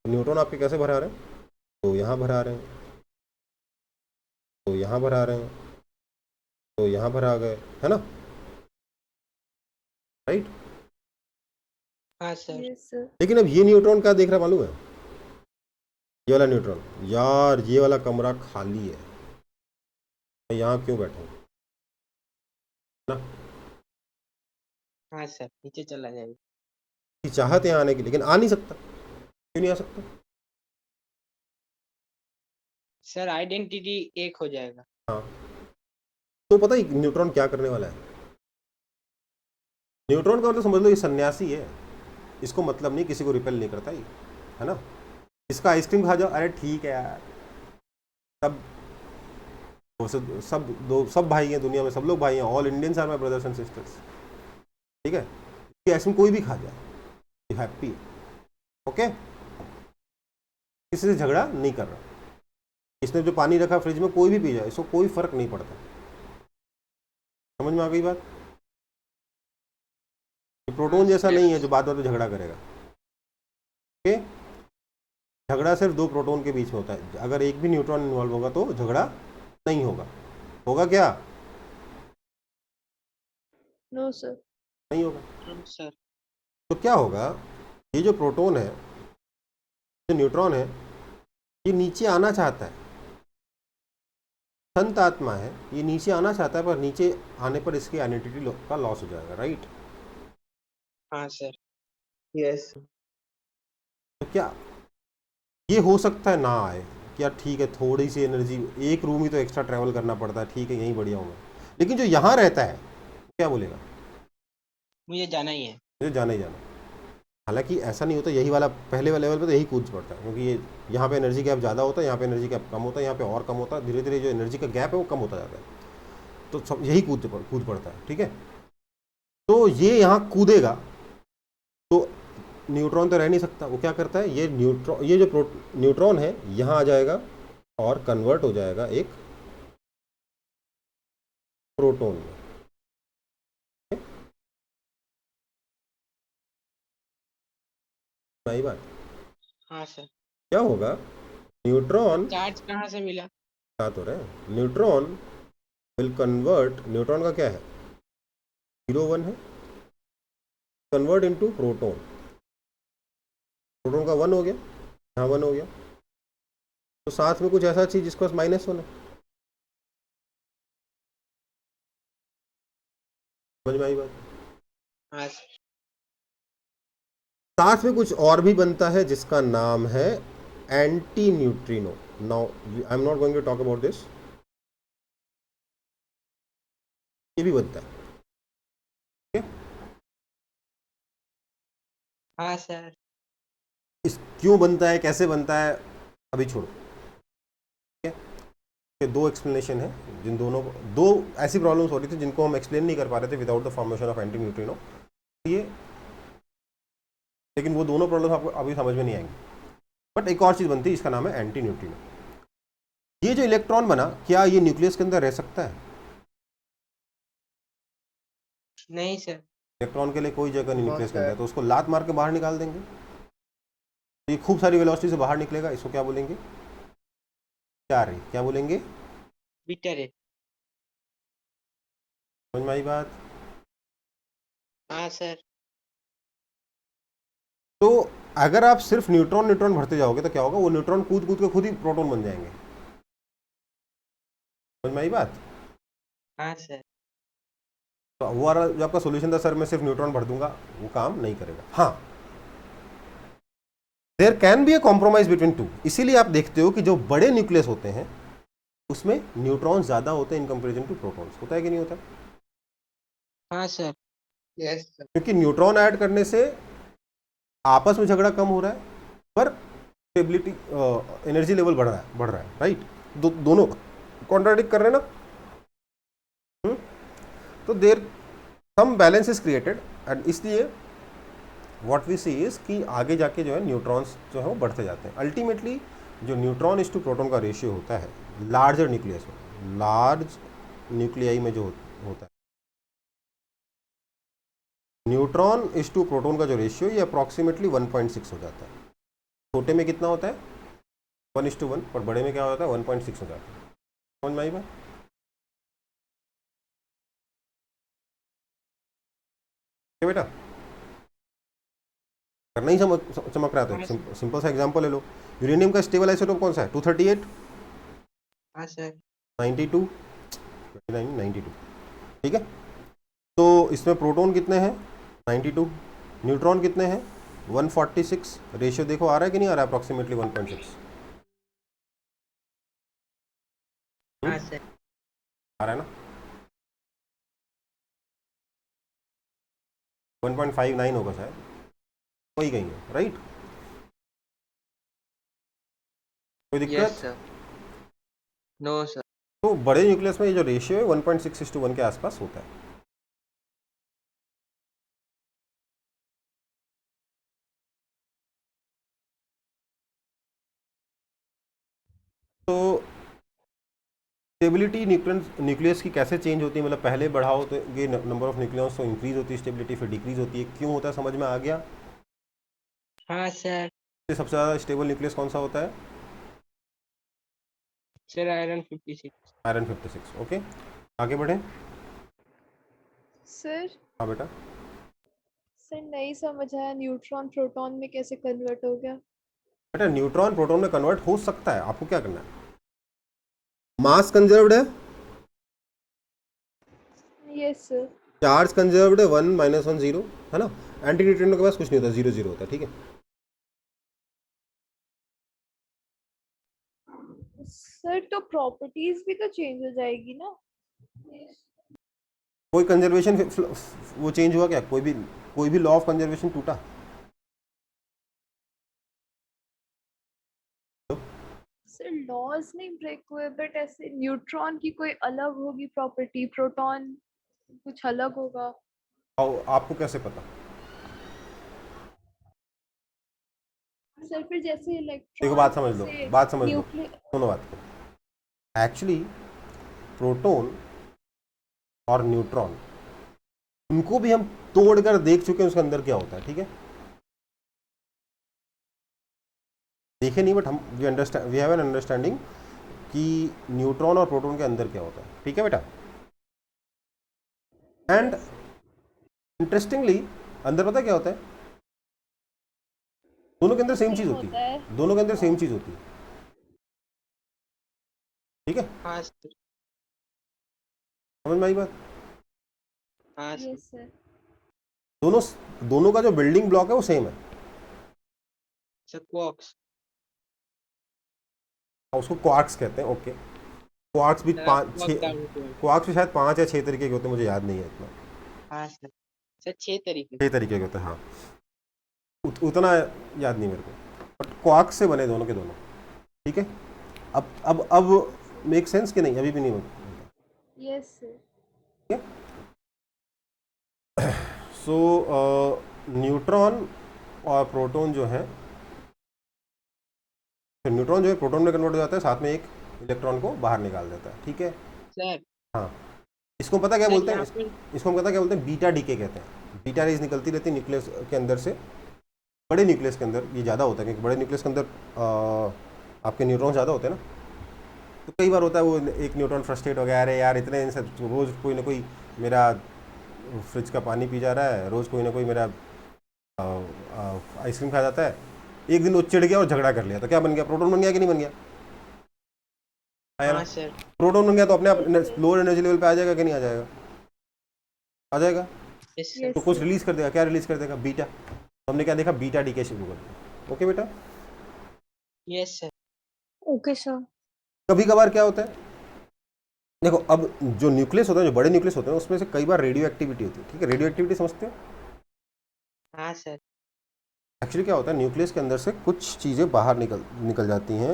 Speaker 1: न्यूट्रॉन आपके कैसे भरा रहे हैं, तो यहाँ भरा रहे हैं, तो यहाँ भरा रहे हैं, तो यहाँ भरा गए, है ना, राइट।
Speaker 3: हाँ सर
Speaker 5: Yes, sir.
Speaker 1: लेकिन अब ये न्यूट्रॉन क्या देख रहा मालूम है, ये वाला न्यूट्रॉन, यार ये वाला कमरा खाली है, मैं यहाँ क्यों बैठा हूँ ना।
Speaker 3: हाँ सर नीचे चला जाएगा
Speaker 1: कि चाहत है आने की, लेकिन आ नहीं सकता, क्यों नहीं आ सकता?
Speaker 3: सर आइडेंटिटी एक हो जाएगा
Speaker 1: हाँ, तो पता है न्यूट्रॉन क्या करने वाला है? न्यूट्रॉन का मतलब समझ लो ये सन्यासी है, इसको मतलब नहीं, किसी को रिपेल नहीं करता ये, है ना। इसका आइसक्रीम खा जाओ, अरे ठीक है यार, सब सब भाई हैं दुनिया में, सब लोग भाई हैं, all Indians are my brothers and sisters, ठीक है। ये आइसक्रीम कोई भी खा जाए, हैप्पी, ओके, किसी से झगड़ा नहीं कर रहा। इसने जो पानी रखा फ्रिज में कोई भी पी जाए, इसको कोई फर्क नहीं पड़ता। समझ में आ गई बात। प्रोटॉन जैसा नहीं है जो बात बात में झगड़ा करेगा, ओके। झगड़ा सिर्फ 2 प्रोटॉन के बीच में होता है, अगर एक भी न्यूट्रॉन इन्वॉल्व होगा तो झगड़ा नहीं होगा। होगा क्या?
Speaker 5: No, sir.
Speaker 1: नहीं होगा।
Speaker 3: सर
Speaker 1: तो क्या होगा, ये जो प्रोटॉन है, जो न्यूट्रॉन है, ये नीचे आना चाहता है, संत आत्मा है, ये नीचे आना चाहता है, पर नीचे आने पर इसकी आइडेंटिटी का लॉस हो जाएगा, राइट।
Speaker 3: हाँ सर।
Speaker 2: Yes.
Speaker 1: तो क्या ये हो सकता है ना आए, क्या ठीक है थोड़ी सी एनर्जी, एक रूम ही तो एक्स्ट्रा ट्रैवल करना पड़ता है, ठीक है यहीं बढ़िया हूँ मैं, लेकिन जो यहाँ रहता है क्या बोलेगा,
Speaker 3: मुझे जाना ही है।
Speaker 1: मुझे जाना ही जाना। हालांकि ऐसा नहीं होता, यही वाला पहले वाले लेवल पे तो यही कूद पड़ता है, क्योंकि ये यहाँ पे एनर्जी गैप ज़्यादा होता है, यहाँ पे एनर्जी गैप कम होता है, यहाँ पे और कम होता है, धीरे धीरे जो एनर्जी का गैप है वो कम होता जाता है, तो सब यही कूद पड़ता है, ठीक है। तो ये यहाँ कूदेगा तो न्यूट्रॉन तो रह नहीं सकता, वो क्या करता है, ये जो न्यूट्रॉन है यहाँ आ जाएगा और कन्वर्ट हो जाएगा एक प्रोटॉन में। सही बात।
Speaker 3: हाँ सर।
Speaker 1: क्या होगा, न्यूट्रॉन
Speaker 3: चार्ज कहाँ से मिला?
Speaker 1: बात हो रहा है, न्यूट्रॉन विल कन्वर्ट, न्यूट्रॉन का क्या है 0 1 है, कन्वर्ट इनटू प्रोटॉन, प्रोटॉन का 1 हो गया, यहाँ 1 हो गया, तो साथ में कुछ ऐसा चीज जिसके पास -1 है। समझ में आई बात।
Speaker 3: हाँ सर।
Speaker 1: साथ में कुछ और भी बनता है जिसका नाम है anti neutrino. Now I am not going to talk about this, ये भी बनता है, ठीक है?
Speaker 3: हाँ सर।
Speaker 1: इस क्यों बनता है, कैसे बनता है, अभी छोड़ो, ठीक है। ये दो एक्सप्लेनेशन है, जिन दोनों को, दो ऐसी प्रॉब्लम्स हो रही थी जिनको हम एक्सप्लेन नहीं कर पा रहे थे without the formation of anti neutrino, ये, लेकिन वो दोनों प्रॉब्लम आपको अभी समझ में नहीं आएंगी। बट एक और चीज़ बनती है, इसका नाम है एंटी न्यूट्रिनो। ये जो इलेक्ट्रॉन बना, क्या ये न्यूक्लियस के अंदर रह सकता है?
Speaker 3: नहीं सर।
Speaker 1: इलेक्ट्रॉन के लिए कोई जगह नहीं
Speaker 2: हाँ,
Speaker 1: न्यूक्लियस के
Speaker 2: सर।
Speaker 1: अंदर, तो उसको लात मार के बाहर निकाल देंगे, ये खूब सारी वेलोसिटी से बाहर निकलेगा, इसको क्या बोलेंगे, क्या रे, क्या बोलेंगे,
Speaker 3: बीटा रे।
Speaker 1: समझ में आई बात।
Speaker 3: हाँ सर।
Speaker 1: तो अगर आप सिर्फ न्यूट्रॉन न्यूट्रॉन भरते जाओगे तो क्या होगा, वो न्यूट्रॉन कूद कूद के खुद ही प्रोटॉन बन जाएंगे। समझ में आई बात।
Speaker 3: हाँ सर।
Speaker 1: तो वो वाला जो आपका सोल्यूशन था, सर मैं सिर्फ न्यूट्रॉन भर दूंगा, वो काम नहीं करेगा। हाँ, there can be a compromise between two, इसीलिए आप देखते हो कि जो बड़े न्यूक्लियस होते हैं उसमें न्यूट्रॉन ज्यादा होते हैं इन कंपेरिजन टू प्रोटॉन्स। होता है कि नहीं होता?
Speaker 3: हाँ सर।
Speaker 2: Yes, sir.
Speaker 1: क्योंकि न्यूट्रॉन ऐड करने से आपस में झगड़ा कम हो रहा है, पर स्टेबिलिटी एनर्जी लेवल बढ़ रहा है, राइट। दोनों कॉन्ट्राडिक्ट कर रहे हैं ना। तो there some balance is created, and इसलिए व्हाट वी सी इज कि आगे जाके जो है न्यूट्रॉन्स जो है वो बढ़ते जाते हैं। अल्टीमेटली जो न्यूट्रॉन इज टू प्रोटॉन का रेशियो होता है लार्जर न्यूक्लियस में, लार्ज न्यूक्लियाई में जो होता है, न्यूट्रॉन इज टू प्रोटॉन का जो रेशियो ये अप्रॉक्सीमेटली 1.6 हो जाता है। छोटे में कितना होता है 1:1, पर बड़े में क्या होता है 1.6 हो जाता है। समझ में आई बात। बेटा करना ही चमक रहा था। सिंपल सा एग्जांपल ले लो, यूरेनियम का स्टेबल आइसोटोप कौन सा है 238,
Speaker 3: हाँ सर।
Speaker 1: 92, 29, 92, ठीक है। तो इसमें प्रोटॉन कितने हैं 92, न्यूट्रॉन कितने हैं 146, रेशियो देखो आ रहा है कि नहीं आ रहा है, अप्रॉक्सीमेटली 1.6
Speaker 3: हाँ सर।
Speaker 1: आ रहा है ना। 1.59 होगा शायद, वही कहीं है, राइट। कोई
Speaker 2: Yes,
Speaker 1: दिक्कत?
Speaker 2: sir. No, sir.
Speaker 1: तो बड़े न्यूक्लियस में ये जो रेशियो है 1.6:1 के आसपास होता है। तो स्टेबिलिटी न्यूक्लियस की कैसे चेंज होती है, मतलब पहले बढ़ाओ तो ये नंबर ऑफ न्यूक्लियस तो इंक्रीज होती है स्टेबिलिटी, फिर डिक्रीज होती है, क्यों होता है समझ में आ गया।
Speaker 3: हाँ सर।
Speaker 1: सबसे ज़्यादा स्टेबल न्यूक्लियस कौन सा होता है?
Speaker 3: Sir iron 56।
Speaker 1: Iron 56, okay. आगे बढ़े।
Speaker 5: सर
Speaker 1: हाँ बेटा।
Speaker 5: सर नहीं समझ आया, न्यूट्रॉन प्रोटॉन में कैसे कन्वर्ट हो गया?
Speaker 1: बेटा न्यूट्रॉन प्रोटॉन में कन्वर्ट हो सकता है, आपको क्या करना है, मास कंजर्व्ड है,
Speaker 5: यस सर।
Speaker 1: चार्ज कंजर्व्ड है, 1 - 1 0 है ना। एंटी न्यूट्रिनो के पास कुछ नहीं होता, 0 0 होता है, ठीक है।
Speaker 5: सर तो प्रॉपर्टीज भी तो चेंज हो जाएगी ना।
Speaker 1: कोई कंजर्वेशन वो चेंज हुआ क्या? कोई भी लॉ ऑफ कंजर्वेशन टूटा?
Speaker 5: सर लॉज नहीं ब्रेक हुए, बट ऐसे न्यूट्रॉन की कोई अलग होगी प्रॉपर्टी, प्रोटॉन कुछ अलग होगा।
Speaker 1: आपको कैसे पता?
Speaker 5: सर फिर जैसे
Speaker 1: देखो
Speaker 5: इलेक्ट्रॉन
Speaker 1: बात समझ लो, बात समझ लो,
Speaker 5: न्यूक्लियर।
Speaker 1: सुनो बात को। एक्चुअली प्रोटॉन और न्यूट्रॉन, उनको भी हम तोड़ कर देख चुके हैं उसके अंदर क्या होता है, ठीक है। देखे नहीं, बट हम वी हैव एन अंडरस्टैंडिंग कि न्यूट्रॉन और प्रोटॉन के अंदर क्या होता है, ठीक है बेटा। एंड इंटरेस्टिंगली अंदर पता क्या होता है? दोनों के अंदर सेम चीज होती है, दोनों के अंदर सेम चीज होती है, ठीक है।
Speaker 3: हाँ सर।
Speaker 1: समझ में आई बात?
Speaker 3: हाँ सर।
Speaker 5: Yes sir.
Speaker 1: दोनों का जो बिल्डिंग ब्लॉक है वो सेम है।
Speaker 3: Sir quarks.
Speaker 1: उसको क्वार्क्स कहते हैं, ओके। क्वार्क्स भी क्वार्क्स भी शायद 5 या 6 तरीके के होते हैं, मुझे याद नहीं है इतना।
Speaker 3: हाँ सर। सर 6 तरीके।
Speaker 1: 6 तरीके के होते हैं, हाँ। उतना याद नहीं मेरे को, बट क्वार्क्स से बने दोनों के दोनों, ठीक है। अब मेक सेंस कि नहीं? अभी भी नहीं होता।
Speaker 5: Yes sir.
Speaker 1: सो न्यूट्रॉन और प्रोटॉन जो है, तो न्यूट्रॉन जो है प्रोटॉन में कन्वर्ट हो जाता है, साथ में एक इलेक्ट्रॉन को बाहर निकाल देता है, ठीक है।
Speaker 3: सर।
Speaker 1: हाँ, इसको पता क्या
Speaker 3: सर,
Speaker 1: बोलते हैं?
Speaker 3: यहाँ पर
Speaker 1: इसको हम पता क्या बोलते हैं? बीटा डीके कहते हैं। बीटा रेज निकलती रहती है न्यूक्लियस के अंदर से। बड़े न्यूक्लियस के अंदर ये ज़्यादा होता है, क्योंकि बड़े न्यूक्लियस के अंदर आपके न्यूट्रॉन ज़्यादा होते हैं ना। तो कई बार होता है वो एक न्यूट्रॉन फ्रस्ट्रेट हो गया, अरे यार इतने दिन से रोज़ कोई ना कोई मेरा फ्रिज का पानी पी जा रहा है, रोज़ कोई ना कोई मेरा आइसक्रीम खा जाता है। एक दिन वो चिढ़ गया और झगड़ा कर लिया, तो क्या बन गया? प्रोटॉन बन गया कि नहीं बन गया? आया ना?
Speaker 3: हाँ सर।
Speaker 1: प्रोटॉन बन गया तो अपने आप लोअर एनर्जी लेवल पे आ जाएगा कि नहीं आ जाएगा? आ जाएगा।
Speaker 3: Yes sir.
Speaker 1: तो कुछ रिलीज कर देगा। क्या रिलीज कर देगा? बीटा। तो हमने क्या देखा? बीटा डीके शुरू कर दिया। ओके बेटा।
Speaker 3: Yes sir.
Speaker 4: Okay, sir.
Speaker 1: कभी कभार क्या होता है, देखो अब जो न्यूक्लियस होता है, जो बड़े न्यूक्लियस होते हैं, उसमें से कई बार रेडियो एक्टिविटी होती है, ठीक है। रेडियो एक्टिविटी समझते हो?
Speaker 3: हाँ सर।
Speaker 1: एक्चुअली क्या होता है, न्यूक्लियस के अंदर से कुछ चीज़ें बाहर निकल जाती हैं,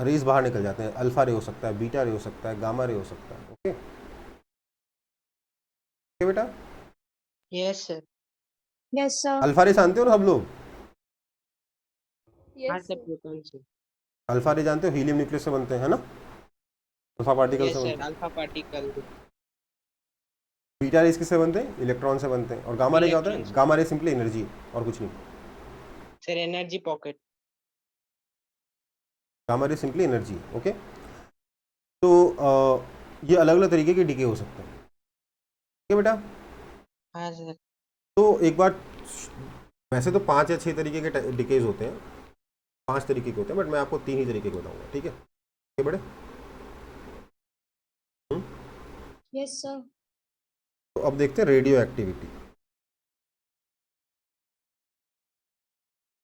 Speaker 1: रेज बाहर निकल जाते हैं। अल्फा रे हो सकता है, बीटा रे हो सकता है, गामा रे हो सकता है, ओके। ओके बेटा।
Speaker 3: Yes sir.
Speaker 4: Yes, sir.
Speaker 1: Alpha रे जानते हो ना सब लोग?
Speaker 3: हाँ
Speaker 5: यस
Speaker 3: सर,
Speaker 5: सर।
Speaker 3: प्रोटॉन से।
Speaker 1: अल्फा रे जानते हो? हीलियम न्यूक्लियस से बनते हैं, है ना। अल्फा पार्टिकल
Speaker 3: यस
Speaker 1: से बनते
Speaker 3: सर,
Speaker 1: हैं।
Speaker 3: Alpha particle.
Speaker 1: बीटा रेज किससे बनते हैं? इलेक्ट्रॉन से बनते हैं। और गामा रे क्या होता है?
Speaker 3: इलेक्ट्रॉन से।
Speaker 1: गामा रे सिंपली एनर्जी और कुछ नहीं।
Speaker 3: Sir energy pocket.
Speaker 1: Gamma ray simply energy, okay. तो ये अलग अलग तरीके के डीके हो सकते हैं, ठीक है बेटा।
Speaker 3: हाँ सर।
Speaker 1: तो एक बार, वैसे तो 5 या 6 तरीके के डिकेज होते हैं, 5 तरीके के होते हैं, बट मैं आपको 3 ही तरीके के बताऊंगा, ठीक है। ये बड़े
Speaker 4: Yes, sir.
Speaker 1: तो अब देखते हैं रेडियो एक्टिविटी।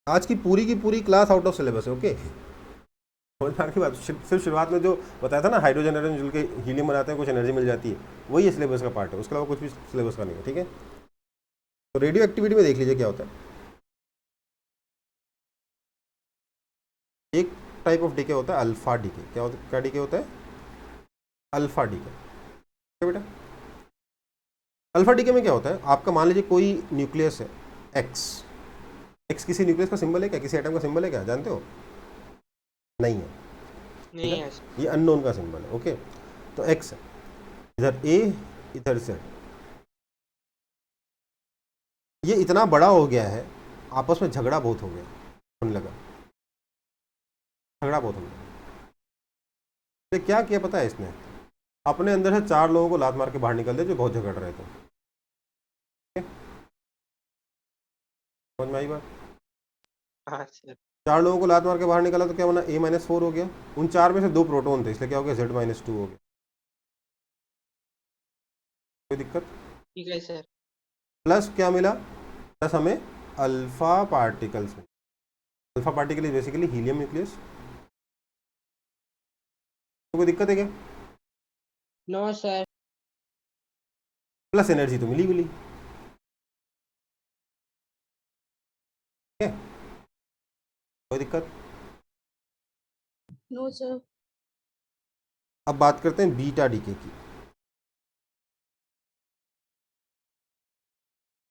Speaker 1: आज की पूरी क्लास आउट ऑफ सिलेबस है, ओके। समझ में आ रही बात? सिर्फ शुरुआत में जो बताया था ना, हाइड्रोजन एटम जुल के हीलियम बनाते हैं, कुछ एनर्जी मिल जाती है, वही सिलेबस का पार्ट है। उसके अलावा कुछ भी सिलेबस का नहीं है, ठीक है। तो रेडियो एक्टिविटी में देख लीजिए क्या होता है। एक टाइप ऑफ डीके होता है अल्फा डीके। क्या डीके होता है? अल्फा डीके, ठीक है बेटा। अल्फा डीके में क्या होता है, आपका मान लीजिए कोई न्यूक्लियस है एक्स किसी न्यूक्लियस का सिंबल है क्या? किसी एटम का सिंबल है क्या? जानते हो? नहीं है,
Speaker 3: नहीं
Speaker 1: ठीक है?
Speaker 3: है सर।
Speaker 1: ये अननोन का सिंबल है, ओके। तो एक्स है, इधर ए, इधर Z। ये इतना बड़ा हो गया है, आपस में झगड़ा बहुत हो गया, होने लगा, झगड़ा बहुत हो गया। तो क्या किया पता है इसने? अपने अंदर से 4 लोगों को लात मार के बाहर निकल दिया जो बहुत झगड़ रहे थे। समझ में आई बात?
Speaker 3: हाँ सर।
Speaker 1: 4 लोगों को लात मार के बाहर निकाला तो क्या बना? A-4 हो गया। उन 4 में से 2 प्रोटॉन थे, इसलिए क्या हो गया? Z-2 हो गया। कोई दिक्कत?
Speaker 3: ठीक है सर।
Speaker 1: प्लस क्या मिला? प्लस हमें अल्फा पार्टिकल्स में, alpha particle is basically helium nucleus. तो कोई दिक्कत है क्या?
Speaker 3: No sir.
Speaker 1: प्लस एनर्जी तो मिली मिली, ठीक है, कोई दिक्कत?
Speaker 4: No, sir.
Speaker 1: अब बात करते हैं बीटा डीके की।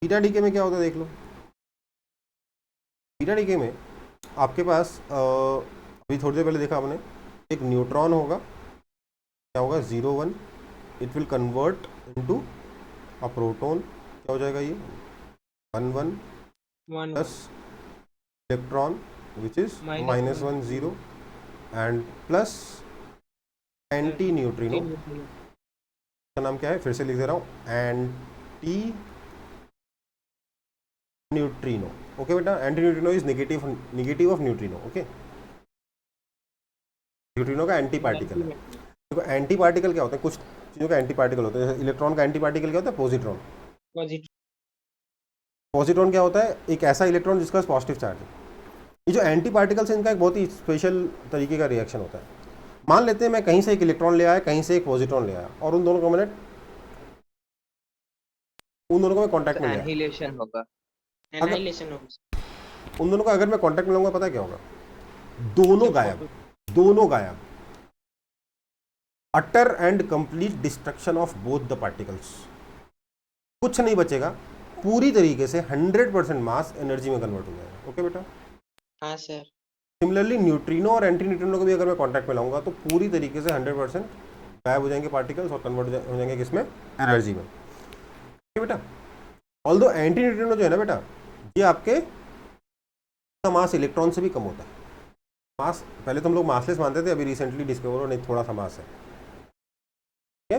Speaker 1: बीटा डीके में क्या होता है देख लो। बीटा डीके में आपके पास अभी थोड़ी देर पहले देखा आपने, एक न्यूट्रॉन होगा, क्या होगा 0 1, it will convert into a proton, क्या हो जाएगा ये 1 1
Speaker 3: 1
Speaker 1: plus electron which is
Speaker 3: Minus
Speaker 1: -1 0 and plus anti neutrino, का नाम क्या है फिर से लिख दे रहा हूँ, एंटी न्यूट्रिनो। ओके बेटा, anti neutrino is negative of neutrino. Okay, neutrino का एंटी पार्टिकल है। देखो एंटी पार्टिकल क्या होता है, कुछ चीज़ों का एंटी पार्टिकल होता है। जैसे इलेक्ट्रॉन का एंटी पार्टिकल क्या होता है, पॉजिट्रॉन।
Speaker 3: पॉजिटिव।
Speaker 1: पॉजिट्रॉन क्या होता है, एक ऐसा इलेक्ट्रॉन जिसका पॉजिटिव चार्ज है। ये जो एंटी पार्टिकल्स हैं इनका एक बहुत ही स्पेशल तरीके का रिएक्शन होता है। मान लेते हैं मैं कहीं से एक इलेक्ट्रॉन ले आया, कहीं से एक पॉजिट्रॉन ले आया, और उन दोनों को मैं कांटेक्ट में ले आया।
Speaker 2: एनिहिलेशन होगा।
Speaker 3: एनाइलेशन होगा।
Speaker 1: उन दोनों का अगर मैं कांटेक्ट में लाऊंगा, पता है क्या होगा, दोनों गायब, दोनों गायब। Utter and complete destruction of both the particles, कुछ नहीं बचेगा, पूरी तरीके से 100% मास एनर्जी में कन्वर्ट हो जाएगा। ओके बेटा,
Speaker 3: हाँ सर।
Speaker 1: सिमिलरली न्यूट्रिनो और एंटी न्यूट्रिनो को भी अगर मैं कांटेक्ट में लाऊंगा तो पूरी तरीके से 100% गायब हो जाएंगे पार्टिकल्स और कन्वर्ट हो जाएंगे किसमें, एनर्जी में। ठीक है बेटा, ऑल्दो एंटी न्यूट्रिनो जो है ना बेटा, ये आपके मास इलेक्ट्रॉन से भी कम होता है। मास पहले तो हम लोग मासलेस मानते थे, अभी रिसेंटली डिस्कवर हो नहीं थोड़ा सा मास है। ठीक है,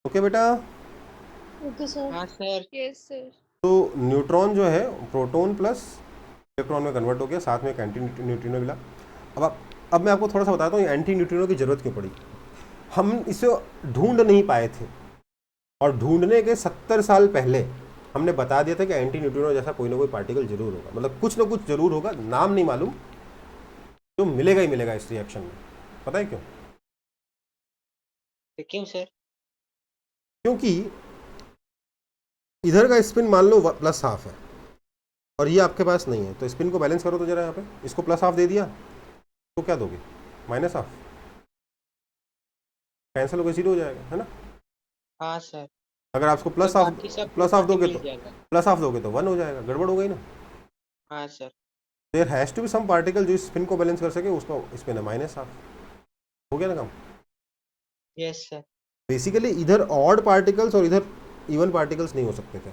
Speaker 1: ओके बेटा।
Speaker 4: Okay, sir.
Speaker 3: हाँ सर।
Speaker 5: Yes, sir.
Speaker 1: तो न्यूट्रॉन जो है प्रोटॉन प्लस इलेक्ट्रॉन में कन्वर्ट हो गया, साथ में एक एंटी न्यूट्रिनो मिला। अब मैं आपको थोड़ा सा बताता हूँ एंटी न्यूट्रिनो की ज़रूरत क्यों पड़ी। हम इसे ढूंढ नहीं पाए थे, और ढूंढने के 70 साल पहले हमने बता दिया था कि एंटी न्यूट्रिनो जैसा कोई ना कोई पार्टिकल जरूर होगा, मतलब कुछ ना कुछ जरूर होगा, नाम नहीं मालूम, जो मिलेगा ही मिलेगा इस रिएक्शन में। पता है क्यों?
Speaker 3: क्यों सर?
Speaker 1: क्योंकि इधर का स्पिन मान लो +½ है और ये आपके पास नहीं है, तो स्पिन को बैलेंस करो तो जरा यहाँ पे इसको +½ दे दिया तो क्या दोगे, -½ कैंसिल होकर 0 हो जाएगा, है ना।
Speaker 3: हाँ सर।
Speaker 1: अगर आपको +½ दोगे तो 1 हो जाएगा, गड़बड़ हो गई ना।
Speaker 3: हाँ sir.
Speaker 1: There has to be some particle जो स्पिन को बैलेंस कर सके, उसका स्पिन है -½ हो गया ना काम।
Speaker 3: Yes sir.
Speaker 1: बेसिकली इधर ऑड पार्टिकल्स और इधर इवन पार्टिकल्स नहीं हो सकते थे।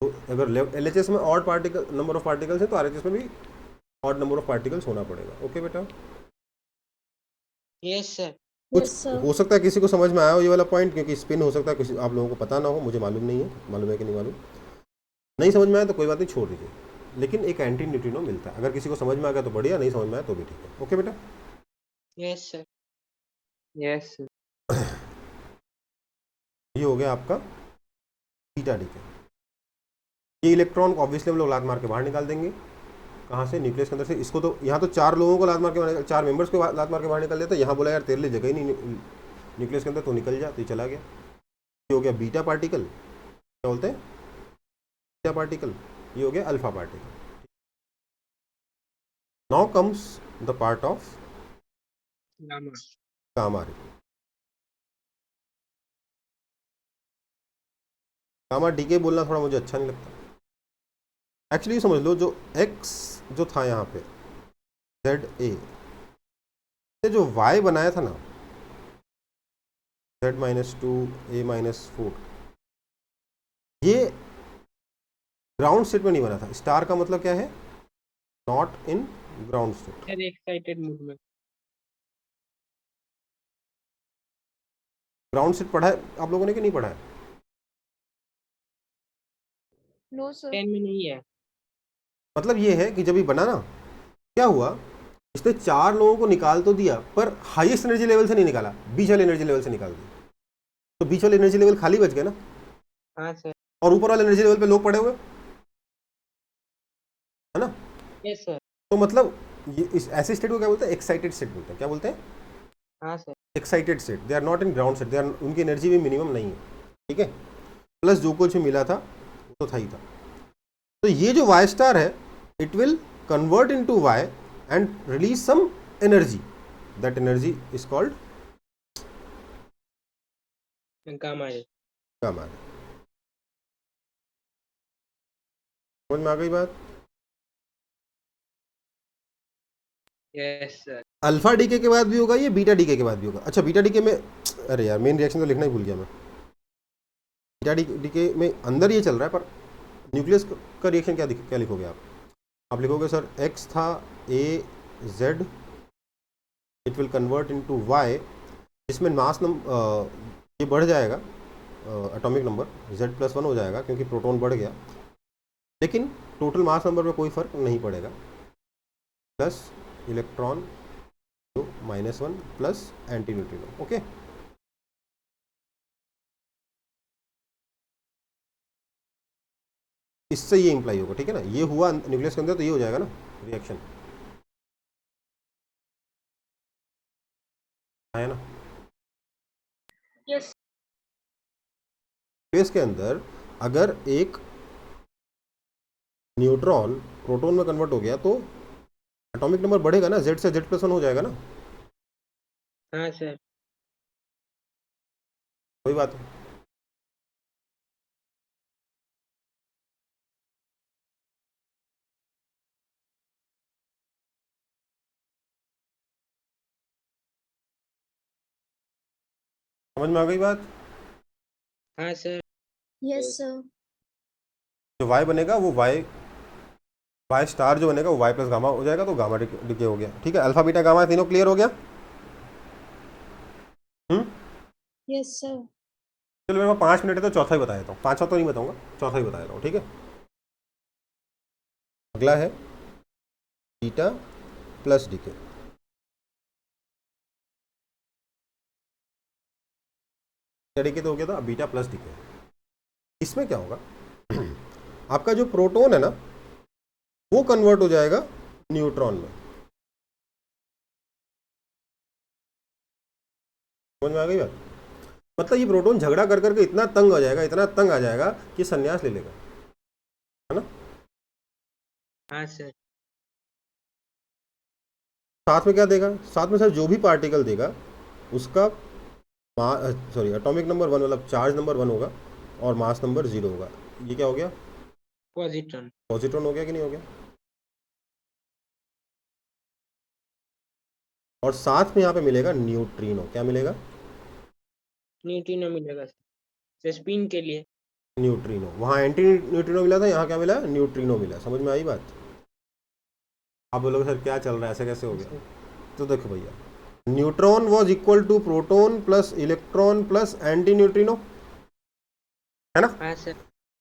Speaker 1: तो अगर LHS में odd particle number of particles है तो RHS में भी ऑड नंबर ऑफ पार्टिकल्स होना पड़ेगा। ओके बेटा,
Speaker 3: यस सर।
Speaker 1: कुछ
Speaker 4: Yes, sir.
Speaker 1: हो सकता है किसी को समझ में आया हो ये वाला पॉइंट, क्योंकि स्पिन हो सकता है किसी आप लोगों को पता ना हो, मुझे मालूम नहीं है, मालूम है कि नहीं मालूम, नहीं समझ में आया तो कोई बात नहीं, छोड़ दीजिए। लेकिन एक एंटी न्यूट्रिनो मिलता है, अगर किसी को समझ में आ गया तो बढ़िया, नहीं समझ में आया तो भी ठीक है। ओके बेटा,
Speaker 3: यस सर।
Speaker 2: यस
Speaker 1: ये हो गया आपका बीटा डीके। ये इलेक्ट्रॉन को ऑब्वियसली हम लोग लात मार के बाहर निकाल देंगे, कहाँ से, न्यूक्लियस के अंदर से। इसको तो यहाँ तो 4 लोगों को लात मार के 4 मेंबर्स को लात मार के बाहर निकाल देता है। यहाँ बोला यार तेरे लिए जगह ही नहीं न्यूक्लियस के अंदर, तो निकल जा, तो ये चला गया। ये हो गया बीटा पार्टिकल, क्या बोलते हैं, बीटा पार्टिकल। ये हो गया alpha particle. Now comes the part of
Speaker 3: gamma.
Speaker 1: Gamma ray. Gamma decay बोलना थोड़ा मुझे अच्छा नहीं लगता। एक्चुअली समझ लो, जो x जो था यहाँ पे ZA, जो y बनाया था ना Z-2 A-4, ये ग्राउंड स्टेट में नहीं बना था। स्टार का मतलब क्या है, not in ground state.
Speaker 3: Sir excited mood में।
Speaker 1: ग्राउंड स्टेट पढ़ा है आप लोगों ने कि नहीं पढ़ा है?
Speaker 5: No, sir.
Speaker 3: 10 में नहीं है।
Speaker 1: मतलब ये है कि जब ये बना ना, क्या हुआ, इसने 4 लोगों को निकाल तो दिया पर हाईएस्ट एनर्जी लेवल से नहीं निकाला, बीच वाले एनर्जी लेवल से निकाल दिया, तो बीच वाले एनर्जी लेवल खाली बच गए ना।
Speaker 3: हाँ सर।
Speaker 1: और ऊपर वाले एनर्जी लेवल पे लोग पड़े हुए, है ना।
Speaker 3: Yes sir.
Speaker 1: तो मतलब ये इस ऐसे स्टेट को क्या बोलते हैं, एक्साइटेड स्टेट बोलते हैं। क्या बोलते हैं,
Speaker 3: हाँ sir.
Speaker 1: Excited state. They are not in ground state, they are, उनकी एनर्जी भी मिनिमम नहीं है, ठीक है। प्लस जो कुछ मिला था वो तो था ही था। तो ये जो वाई स्टार है, it will convert into Y and release some energy, that energy is called
Speaker 3: gamma ray.
Speaker 1: Gamma. समझ में आ गई बात।
Speaker 2: Yes sir.
Speaker 1: अल्फा डीके के बाद भी होगा, ये बीटा डीके के बाद भी होगा। अच्छा बीटा डीके में, अरे यार मेन रिएक्शन तो लिखना ही भूल गया मैं। बीटा डीके में अंदर ये चल रहा है, पर न्यूक्लियस का रिएक्शन क्या लिखोगे आप लिखोगे सर एक्स था a z, it will convert into y, जिसमें मास नंबर ये बढ़ जाएगा, एटॉमिक नंबर Z+1 हो जाएगा क्योंकि प्रोटॉन बढ़ गया, लेकिन टोटल मास नंबर में कोई फर्क नहीं पड़ेगा। Plus electron -1 plus anti neutrino. Okay, इससे ये इंप्लाई होगा, ठीक है ना। ये हुआ न्यूक्लियस के अंदर तो ये हो जाएगा ना रिएक्शन, है ना।
Speaker 4: यस
Speaker 1: न्यूक्लियस के अंदर अगर एक न्यूट्रॉन प्रोटॉन में कन्वर्ट हो गया तो एटॉमिक नंबर बढ़ेगा ना, Z से Z+1 हो जाएगा ना,
Speaker 3: हाँ सर।
Speaker 1: कोई बात है। समझ में आ गई बात।
Speaker 3: हाँ सर।
Speaker 4: यस सर
Speaker 1: जो वाई बनेगा वो वाई स्टार जो बनेगा वो वाई प्लस गामा हो जाएगा, तो गामा डिके हो गया, ठीक है। अल्फा बीटा गामा तीनों क्लियर हो गया।
Speaker 4: यस सर
Speaker 1: चलो मेरे पास 5 मिनट है तो चौथा ही बता देता हूँ, पांचवा तो नहीं बताऊंगा, चौथा ही बता देता हूँ, ठीक है। अगला है बीटा प्लस डीके। डीके तो हो गया था, अब बीटा प्लस डीके। इसमें क्या होगा आपका जो प्रोटॉन है ना वो कन्वर्ट हो जाएगा न्यूट्रॉन में। समझ में आ गई बात। मतलब ये प्रोटॉन झगड़ा कर करके इतना तंग आ जाएगा, इतना तंग आ जाएगा कि संन्यास ले लेगा, है ना।
Speaker 3: हाँ सर।
Speaker 1: साथ में क्या देगा, साथ में सर जो भी पार्टिकल देगा उसका सॉरी एटॉमिक नंबर 1 मतलब चार्ज नंबर 1 होगा और मास नंबर 0 होगा। ये क्या हो गया,
Speaker 3: पॉजिट्रॉन।
Speaker 1: पॉजिट्रॉन हो गया कि नहीं हो गया। और साथ में यहाँ पे मिलेगा न्यूट्रिनो। क्या मिलेगा,
Speaker 3: न्यूट्रिनो मिलेगा सर, स्पिन के लिए।
Speaker 1: न्यूट्रिनो। वहाँ एंटी न्यूट्रिनो मिला था, यहाँ क्या मिला, न्यूट्रिनो मिला। समझ में आई बात। आप बोलोगे सर क्या चल रहा है, ऐसे कैसे हो गया। तो देखो भैया, neutron was equal to proton plus electron plus anti neutrino, है ना।
Speaker 3: हाँ sir.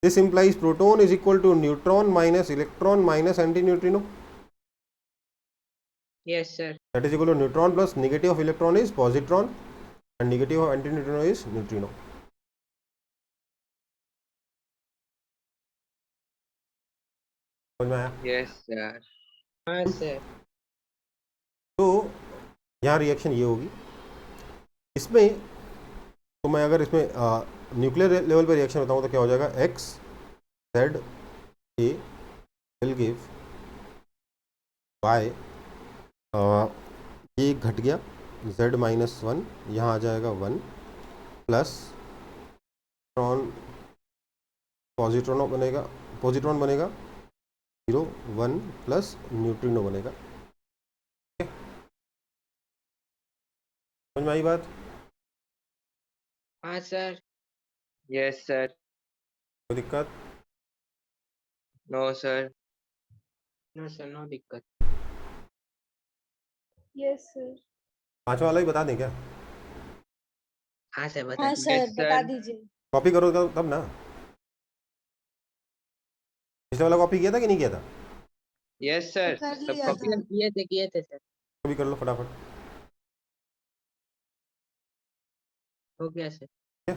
Speaker 1: This implies proton is equal to neutron minus electron minus antineutrino.
Speaker 3: Yes sir.
Speaker 1: That is equal to neutron plus negative of electron is positron and negative of antineutrino is neutrino. समझ में आया।
Speaker 2: Yes sir.
Speaker 3: हाँ सर।
Speaker 1: तो यहाँ रिएक्शन ये होगी। इसमें तो मैं अगर इसमें न्यूक्लियर लेवल पे रिएक्शन बताऊँ तो क्या हो जाएगा, X Z A will give Y, ये घट गया Z-1, यहाँ आ जाएगा 1 प्लस पॉजिट्रॉन बनेगा 0 1 प्लस न्यूट्रिनो बनेगा। समझ में आई बात।
Speaker 3: हाँ सर।
Speaker 2: Yes sir.
Speaker 1: कोई दिक्कत।
Speaker 2: No sir.
Speaker 3: No sir, no दिक्कत।
Speaker 5: Yes sir.
Speaker 1: पांचवा वाला ही बता दें क्या,
Speaker 3: हाँ सर, बता
Speaker 4: हाँ
Speaker 3: दीजिए।
Speaker 4: सर
Speaker 2: Yes,
Speaker 4: बता
Speaker 2: sir.
Speaker 4: दीजिए।
Speaker 1: कॉपी करो तब ना। पिछले वाला कॉपी किया था कि नहीं किया था,
Speaker 2: यस सर।
Speaker 4: कर
Speaker 2: सब
Speaker 4: लिया
Speaker 2: कॉपी।
Speaker 4: था।
Speaker 3: किए थे सर।
Speaker 1: कॉपी कर लो फटाफट।
Speaker 3: हो गया सर।
Speaker 1: ठीक है?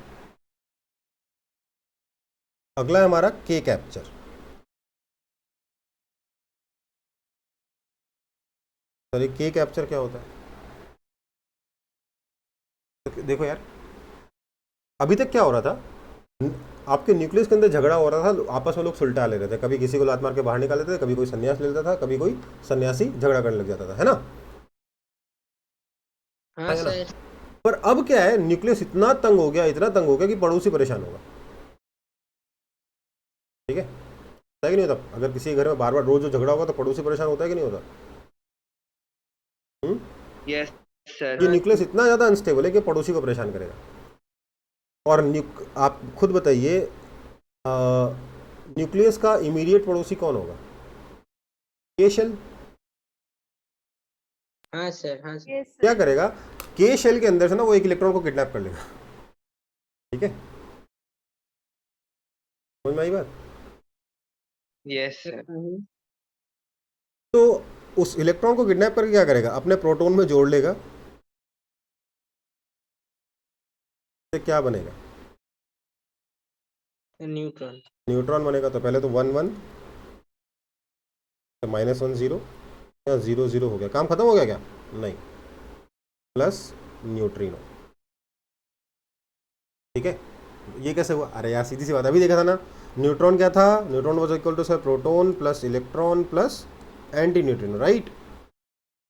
Speaker 1: अगला है हमारा के कैप्चर। सॉरी, के कैप्चर क्या होता है? तो देखो यार, अभी तक क्या हो रहा था, आपके न्यूक्लियस के अंदर झगड़ा हो रहा था, आपस में लोग सुलटा ले रहे थे, कभी किसी को लात मार के बाहर निकाल लेते थे, कभी कोई संन्यास ले लेता था, कभी कोई सन्यासी झगड़ा करने लग जाता था, है ना?
Speaker 3: हाँ
Speaker 1: है ना?
Speaker 3: सर।
Speaker 1: पर अब क्या है, न्यूक्लियस इतना तंग हो गया, इतना तंग हो गया कि पड़ोसी परेशान होगा। ठीक है, होता है कि नहीं होता? अगर किसी घर में बार बार रोज जो झगड़ा होगा तो पड़ोसी परेशान होता है कि नहीं होता?
Speaker 2: Yes sir.
Speaker 1: ये
Speaker 3: हाँ
Speaker 1: न्यूक्लियस इतना ज्यादा अनस्टेबल है कि पड़ोसी को परेशान करेगा। और आप खुद बताइए, न्यूक्लियस का इमीडिएट पड़ोसी कौन होगा? के शेल।
Speaker 3: हाँ सर। हाँ सर।
Speaker 5: यस
Speaker 1: क्या
Speaker 5: सर।
Speaker 1: करेगा, के शेल के अंदर से ना वो एक इलेक्ट्रॉन को किडनैप कर लेगा। ठीक है, समझ में आई बात?
Speaker 2: Yes sir.
Speaker 1: तो उस इलेक्ट्रॉन को किडनैप करके क्या करेगा, अपने प्रोटॉन में जोड़ लेगा, तो क्या बनेगा?
Speaker 3: न्यूट्रॉन।
Speaker 1: न्यूट्रॉन बनेगा। तो पहले तो 1 1, तो -1 0, या 0 0 हो गया, काम खत्म हो गया क्या? नहीं, प्लस न्यूट्रिनो। ठीक है, ये कैसे हुआ? अरे यार सीधी सी बात, अभी देखा था ना, न्यूट्रॉन क्या था? Neutron was equal to sir proton plus electron plus anti neutrino, right?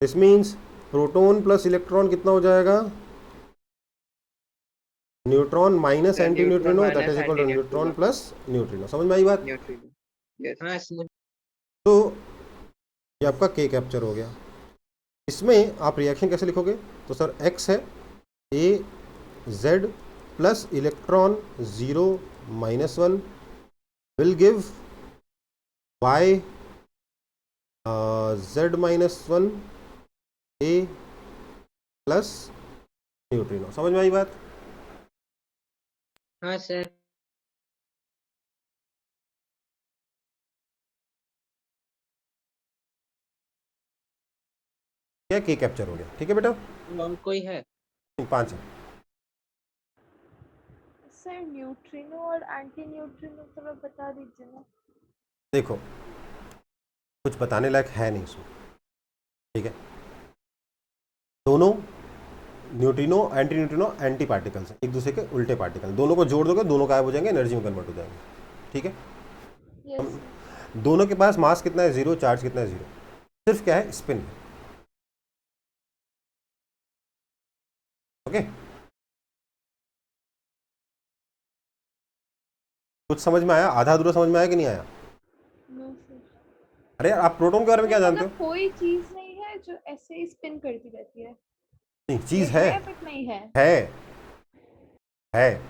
Speaker 1: This means proton plus electron कितना हो जाएगा? Neutron minus
Speaker 2: sir
Speaker 1: anti
Speaker 2: neutron
Speaker 1: neutrino, that
Speaker 2: minus
Speaker 1: is equal
Speaker 2: anti
Speaker 1: to neutron
Speaker 2: neutrino.
Speaker 1: Plus neutrino. समझ में आई बात?
Speaker 2: न्यूट्रिनो। यस।
Speaker 3: हाँ सर।
Speaker 1: तो ये आपका के कैप्चर हो गया। इसमें आप रिएक्शन कैसे लिखोगे? तो सर एक्स है, a z plus electron 0 -1 will give y z -1 a plus neutrino. समझ में आई बात?
Speaker 3: हाँ सर।
Speaker 1: क्या के कैप्चर हो गया? ठीक है बेटा,
Speaker 3: और कोई है?
Speaker 1: 5 है।
Speaker 5: सर न्यूट्रिनो और एंटी न्यूट्रिनो थोड़ा बता दीजिए ना।
Speaker 1: देखो, कुछ बताने लायक है नहीं इसमें। ठीक है, दोनों neutrino anti neutrino anti particles हैं, एक दूसरे के उल्टे पार्टिकल। दोनों को जोड़ दोगे, दोनों गायब हो जाएंगे, एनर्जी में कन्वर्ट हो जाएंगे। ठीक है,
Speaker 5: यस
Speaker 1: दोनों के पास मास कितना है? 0, चार्ज कितना है? 0। सिर्फ क्या है? स्पिन है। ओके, कुछ समझ में आया? आधा अधूरा समझ में आया कि नहीं आया?
Speaker 5: No sir.
Speaker 1: अरे यार, आप प्रोटॉन के बारे में क्या जानते हो?
Speaker 5: मतलब कोई चीज नहीं है जो ऐसे ही स्पिन करती रहती है।
Speaker 1: नहीं,
Speaker 5: ये
Speaker 1: चीज है,
Speaker 5: बट नहीं है।
Speaker 1: है,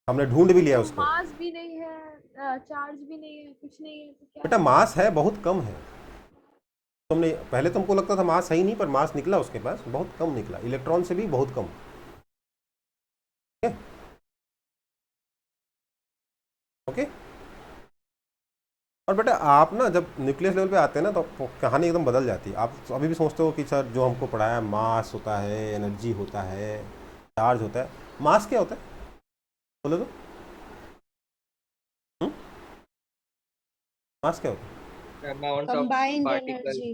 Speaker 1: हमने ढूंढ भी लिया
Speaker 5: तो
Speaker 1: उसको।
Speaker 5: मास भी नहीं है, चार्ज भी नहीं है, कुछ नहीं है, तो क्या
Speaker 1: बेटा
Speaker 5: है?
Speaker 1: मास है, बहुत कम है। तुमने पहले तुमको लगता था मास है ही नहीं, पर मास निकला उसके पास, बहुत कम निकला, इलेक्ट्रॉन से भी बहुत कम। ठीक है, ओके। और बेटा आप ना जब न्यूक्लियस लेवल पे आते हैं ना, तो कहानी एकदम बदल जाती है। आप अभी भी सोचते हो कि सर जो हमको पढ़ाया है, मास होता है, एनर्जी होता है, चार्ज होता है। मास क्या होता है बोले तो? मास क्या होता है?
Speaker 2: Amount of
Speaker 4: Combined
Speaker 2: particle.
Speaker 4: energy.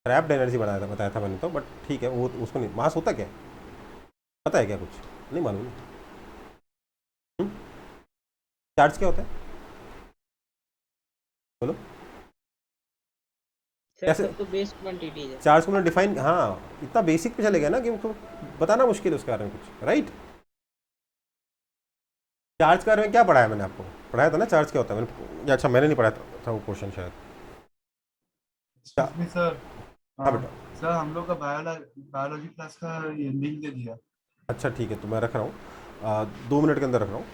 Speaker 1: Trapped energy बताया था मैंने तो, बट ठीक है, वो उसको नहीं। मास होता क्या है? पता है क्या? कुछ नहीं मालूम। चार्ज क्या होता है बोलो?
Speaker 3: सर
Speaker 1: कैसे?
Speaker 3: सब तो बेस क्वांटिटीज है।
Speaker 1: चार्ज को मैंने डिफाइन, हाँ, इतना बेसिक पे चले गया ना कि उनको बताना मुश्किल है उसके बारे में कुछ, राइट? चार्ज के बारे में क्या पढ़ाया मैंने आपको? पढ़ाया था ना चार्ज क्या होता है? मैंने, अच्छा मैंने नहीं पढ़ाया था वो क्वेश्चन शायद।
Speaker 6: Excuse me, sir.
Speaker 1: हाँ बेटा।
Speaker 6: सर हम लोग का बायोलॉजी क्लास का ये लिंक दे दिया।
Speaker 1: अच्छा ठीक है, तो मैं रख रहा हूँ, 2 मिनट के अंदर रख रहा हूँ।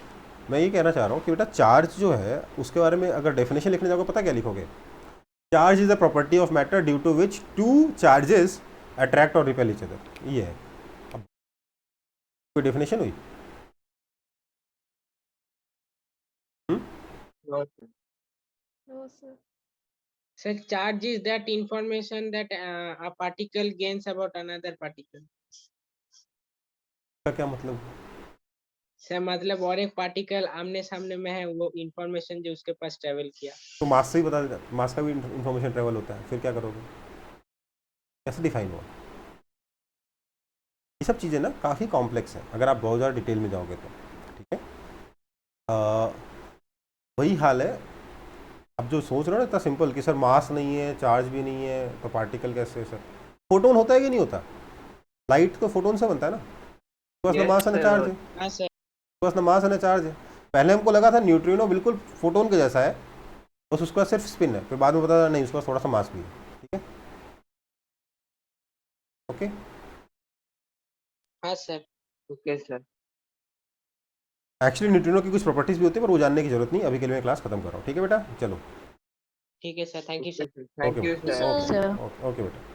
Speaker 1: मैं ये कहना चाह रहा हूँ कि बेटा चार्ज जो है उसके बारे में अगर डेफिनेशन लिखने जाओगे, पता क्या लिखोगे? Charge is the property of matter due to which 2 charges attract और रिपेल ईच अदर। ये है। अब कोई डेफिनेशन हुई?
Speaker 2: No sir.
Speaker 5: No sir.
Speaker 3: Sir charge is that information that a particle gains about another particle.
Speaker 1: का क्या मतलब?
Speaker 3: सर मतलब और एक पार्टिकल आमने सामने में है, वो इंफॉर्मेशन जो उसके पास ट्रेवल किया।
Speaker 1: तो मास से ही बता देता, मास का भी इंफॉर्मेशन ट्रेवल होता है, फिर क्या करोगे, कैसे डिफाइन हुआ? ये सब चीज़ें ना काफ़ी कॉम्प्लेक्स हैं अगर आप बहुत ज़्यादा डिटेल में जाओगे तो, ठीक है। वही हाल है, अब जो सोच रहे हो ना इतना सिंपल कि सर मास नहीं है, चार्ज भी नहीं है, तो पार्टिकल कैसे? सर फोटोन होता है कि नहीं होता? लाइट तो फोटोन से बनता है ना, बस ना
Speaker 2: Yes,
Speaker 1: मास है ना
Speaker 2: sir.
Speaker 1: चार्ज है,
Speaker 3: हाँ सर।
Speaker 1: बस ना मास है ना चार्ज है। पहले हमको लगा था न्यूट्रिनो बिल्कुल फोटोन के जैसा है, बस उसका सिर्फ स्पिन है, फिर बाद में पता चला नहीं, उसका थोड़ा सा मास भी है, ठीक है। ओके
Speaker 3: हाँ sir.
Speaker 2: Okay, sir.
Speaker 1: Actually neutrino की कुछ प्रॉपर्टीज भी होती है पर वो जानने की जरूरत नहीं, अभी के लिए मैं क्लास खत्म कर रहा हूँ, ठीक है बेटा, चलो
Speaker 3: ठीक है sir, thank you
Speaker 2: Okay,
Speaker 3: sir.
Speaker 2: sir. Thank
Speaker 1: okay
Speaker 2: you,
Speaker 1: बेटा,
Speaker 2: sir.
Speaker 4: Sir.
Speaker 1: ओके बेटा।